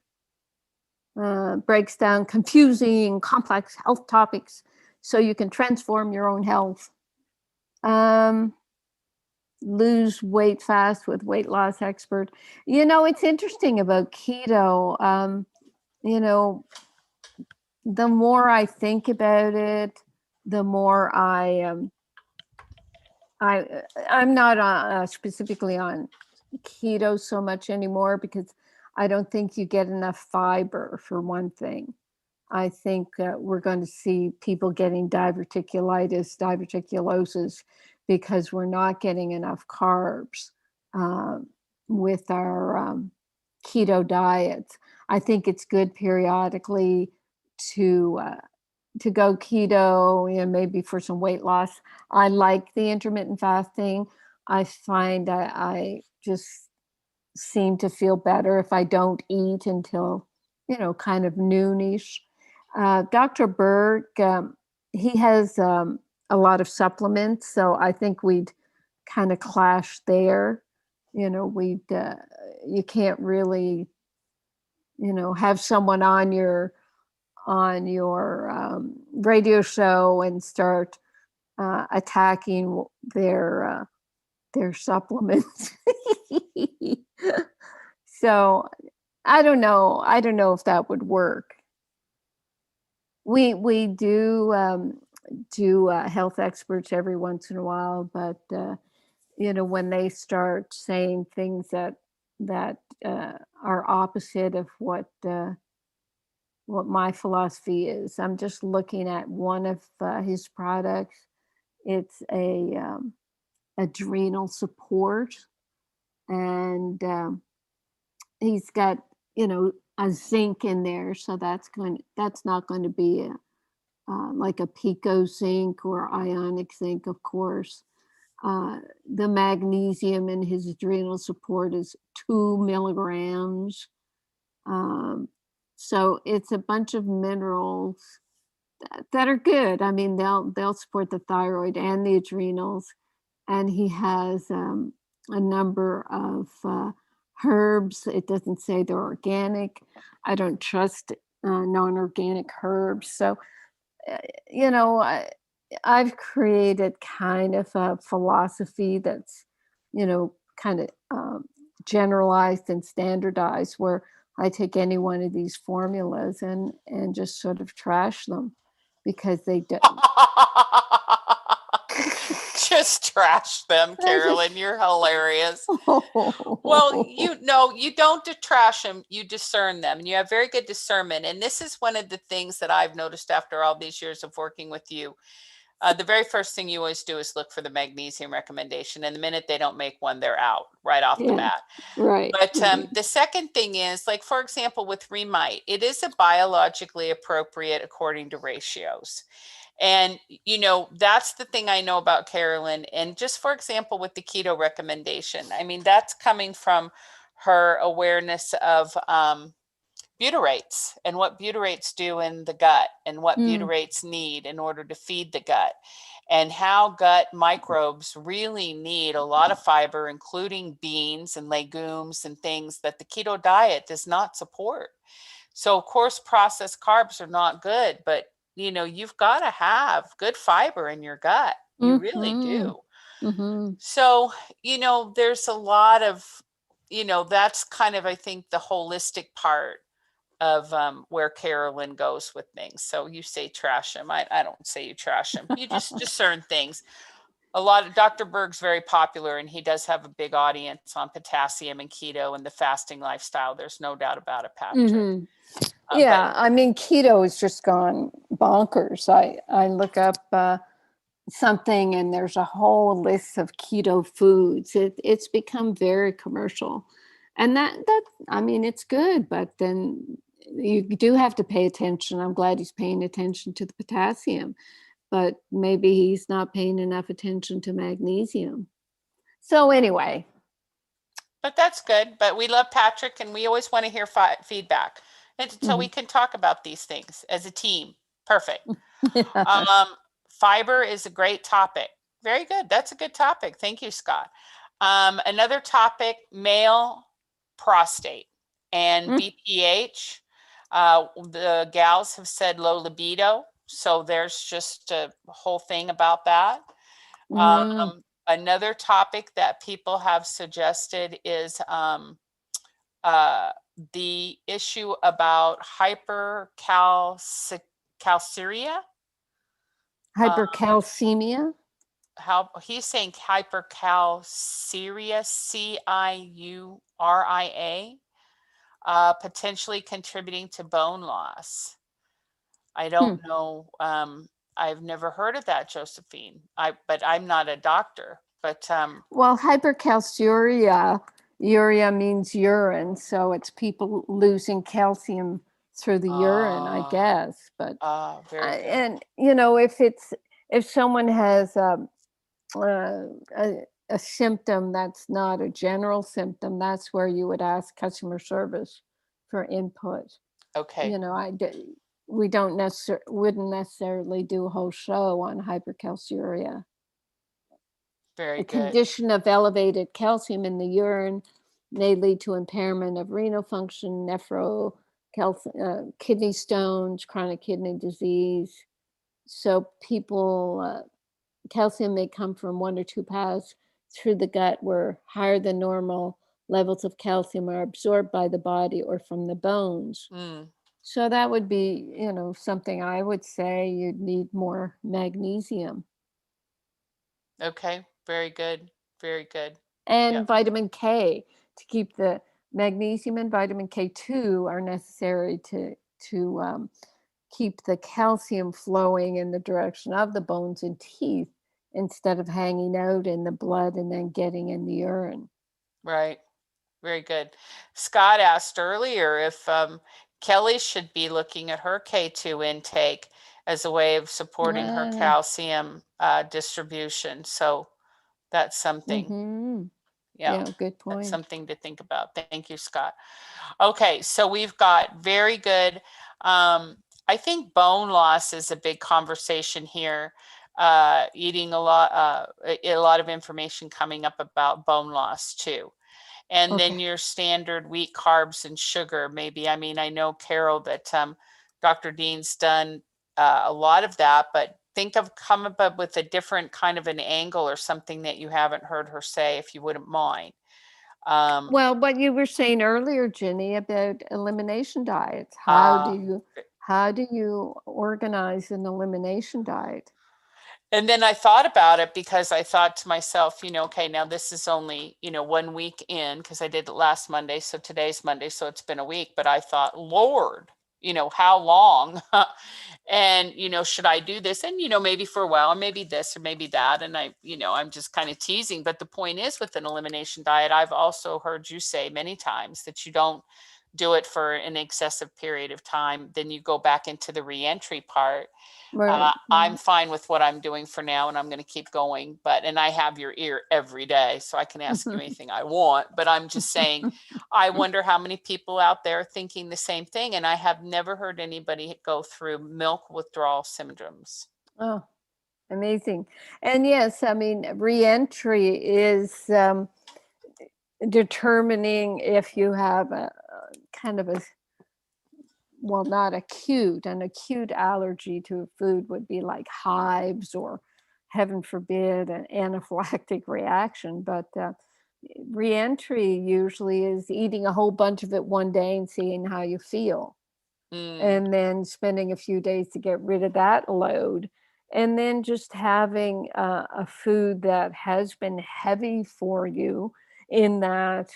Breaks down confusing, complex health topics so you can transform your own health. Lose weight fast with weight loss expert. It's interesting about keto. The more I think about it, the more I'm not specifically on keto so much anymore, because I don't think you get enough fiber, for one thing. I think we're going to see people getting diverticulosis, because we're not getting enough carbs with our keto diets. I think it's good periodically to go keto, maybe for some weight loss. I like the intermittent fasting. I find I just seem to feel better if I don't eat until, kind of noonish. Dr. Berg, he has a lot of supplements, so I think we'd kind of clash there. We'd you can't really, have someone on your radio show and start attacking their supplements. So I don't know if that would work. We do health experts every once in a while, but when they start saying things that are opposite of what my philosophy is. I'm just looking at one of his products. It's a adrenal support, and he's got a zinc in there, so that's not going to be like a pico zinc or ionic zinc, of course. The magnesium in his adrenal support is 2 milligrams. So it's a bunch of minerals that are good. I mean, they'll support the thyroid and the adrenals. And he has a number of herbs. It doesn't say they're organic. I don't trust non-organic herbs. So, I've created kind of a philosophy that's, kind of generalized and standardized, where I take any one of these formulas and just sort of trash them because they don't. Just trash them, Carolyn. You're hilarious. Well, you don't trash them, you discern them, and you have very good discernment. And this is one of the things that I've noticed after all these years of working with you. The very first thing you always do is look for the magnesium recommendation. And the minute they don't make one, they're out right off the bat. Right. But the second thing is, like, for example, with Remite, it is a biologically appropriate according to ratios. And, that's the thing I know about Carolyn. And just for example, with the keto recommendation, I mean, that's coming from her awareness of butyrates and what butyrates do in the gut and what butyrates need in order to feed the gut, and how gut microbes really need a lot of fiber, including beans and legumes and things that the keto diet does not support. So of course, processed carbs are not good, but you've got to have good fiber in your gut. You really do. Mm-hmm. So, there's a lot of, that's kind of, I think, the holistic part of where Carolyn goes with things. So you say trash them. I don't say you trash them. You just discern things. A lot of Dr. Berg's very popular, and he does have a big audience on potassium and keto and the fasting lifestyle. There's no doubt about it, Patrick. Mm-hmm. I mean, keto has just gone bonkers. I look up something and there's a whole list of keto foods. It's become very commercial, and that I mean, it's good, but then you do have to pay attention. I'm glad he's paying attention to the potassium, but maybe he's not paying enough attention to magnesium. So anyway. But that's good. But we love Patrick, and we always want to hear feedback. And so we can talk about these things as a team. Perfect. Fiber is a great topic. Very good. That's a good topic. Thank you, Scott. Another topic, male prostate and BPH. The gals have said low libido. So there's just a whole thing about that. Another topic that people have suggested is the issue about hypercalciuria. Hypercalcemia? How he's saying hypercalciuria, CIURIA, potentially contributing to bone loss. I don't know. I've never heard of that, Josephine. But I'm not a doctor. But well, hypercalciuria. Urea means urine, so it's people losing calcium through the urine, I guess. But very good. And if someone has a symptom that's not a general symptom, that's where you would ask customer service for input. Okay. we wouldn't necessarily do a whole show on hypercalciuria. Very A good. condition of elevated calcium in the urine may lead to impairment of renal function, kidney stones, chronic kidney disease. So people, calcium may come from 1 or 2 paths through the gut where higher than normal levels of calcium are absorbed by the body or from the bones. So that would be, something I would say you'd need more magnesium. Okay, very good. Very good. And Yeah. vitamin K to keep the magnesium and vitamin K2 are necessary to keep the calcium flowing in the direction of the bones and teeth instead of hanging out in the blood and then getting in the urine. Right. Very good. Scott asked earlier if Kelly should be looking at her K2 intake as a way of supporting her calcium distribution. So that's something. Yeah, good That's point. something to think about. Thank you, Scott. Okay, so we've got very good. I think bone loss is a big conversation here. Eating a lot of information coming up about bone loss too. And then your standard wheat, carbs, and sugar, maybe. I mean, I know, Carol, that Dr. Dean's done a lot of that, but come up with a different kind of an angle or something that you haven't heard her say, if you wouldn't mind. Well, what you were saying earlier, Ginny, about elimination diets. How do you organize an elimination diet? And then I thought about it because I thought to myself, okay, now this is only, 1 week in, because I did it last Monday. So today's Monday. So it's been a week. But I thought, Lord, how long? And, should I do this? And, maybe for a while, or maybe this, or maybe that. And I'm just kind of teasing. But the point is, with an elimination diet, I've also heard you say many times that you don't do it for an excessive period of time. Then you go back into the reentry part. Right. I'm fine with what I'm doing for now, and I'm going to keep going. And I have your ear every day, so I can ask you anything I want. But I'm just saying, I wonder how many people out there are thinking the same thing. And I have never heard anybody go through milk withdrawal syndromes. Oh, amazing. And yes, I mean, reentry is determining if you have a kind of not acute. An acute allergy to a food would be like hives or, heaven forbid, an anaphylactic reaction. But reentry usually is eating a whole bunch of it one day and seeing how you feel. And then spending a few days to get rid of that load. And then just having a food that has been heavy for you in that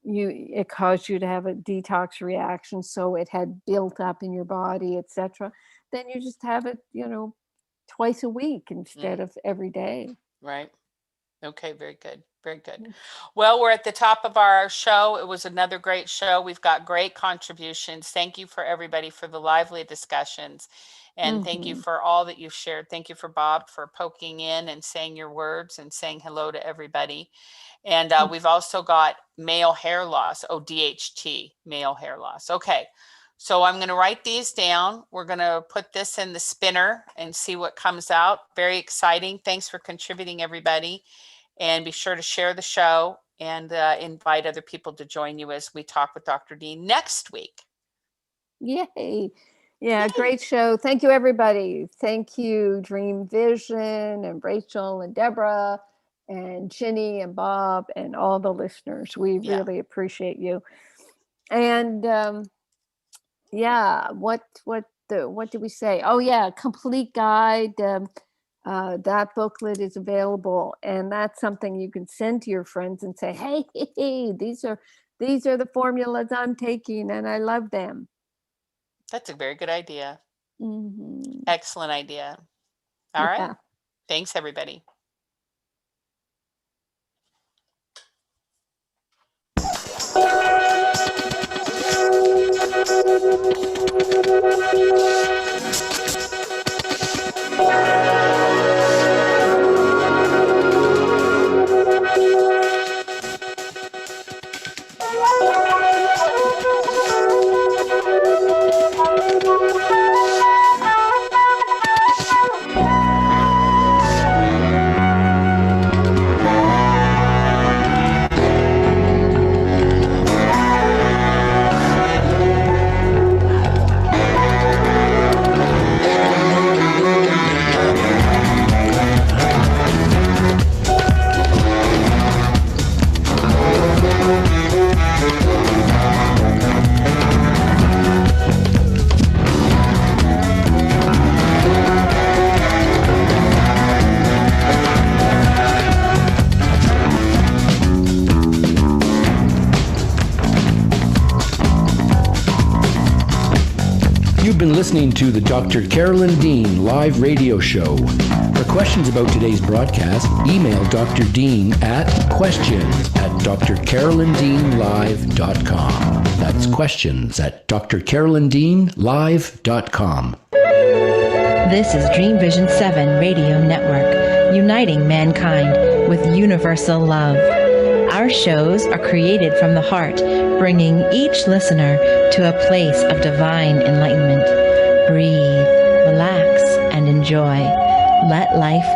it caused you to have a detox reaction, so it had built up in your body, etc. Then you just have it, twice a week instead of every day. Right. Okay, very good. Very good. Well, we're at the top of our show. It was another great show. We've got great contributions. Thank you for everybody for the lively discussions. And thank you for all that you've shared. Thank you for Bob for poking in and saying your words and saying hello to everybody. And we've also got male hair loss, DHT, male hair loss. Okay, so I'm going to write these down. We're going to put this in the spinner and see what comes out. Very exciting. Thanks for contributing, everybody. And be sure to share the show and invite other people to join you as we talk with Dr. Dean next week. Yay. Yeah, great show. Thank you, everybody. Thank you, Dream Vision and Rachel and Deborah and Ginny and Bob and all the listeners. We really appreciate you. And what did we say? Oh yeah, complete guide. That booklet is available, and that's something you can send to your friends and say, hey, these are the formulas I'm taking and I love them. That's a very good idea. Excellent idea. All right. Thanks, everybody. You've been listening to the Dr. Carolyn Dean live radio show. For questions about today's broadcast, email Dr. Dean at questions@drcarolyndeanlive.com. That's questions@drcarolyndeanlive.com. This is Dream Vision 7 Radio Network, uniting mankind with universal love. Our shows are created from the heart, bringing each listener to a place of divine enlightenment. Breathe, relax, and enjoy. Let life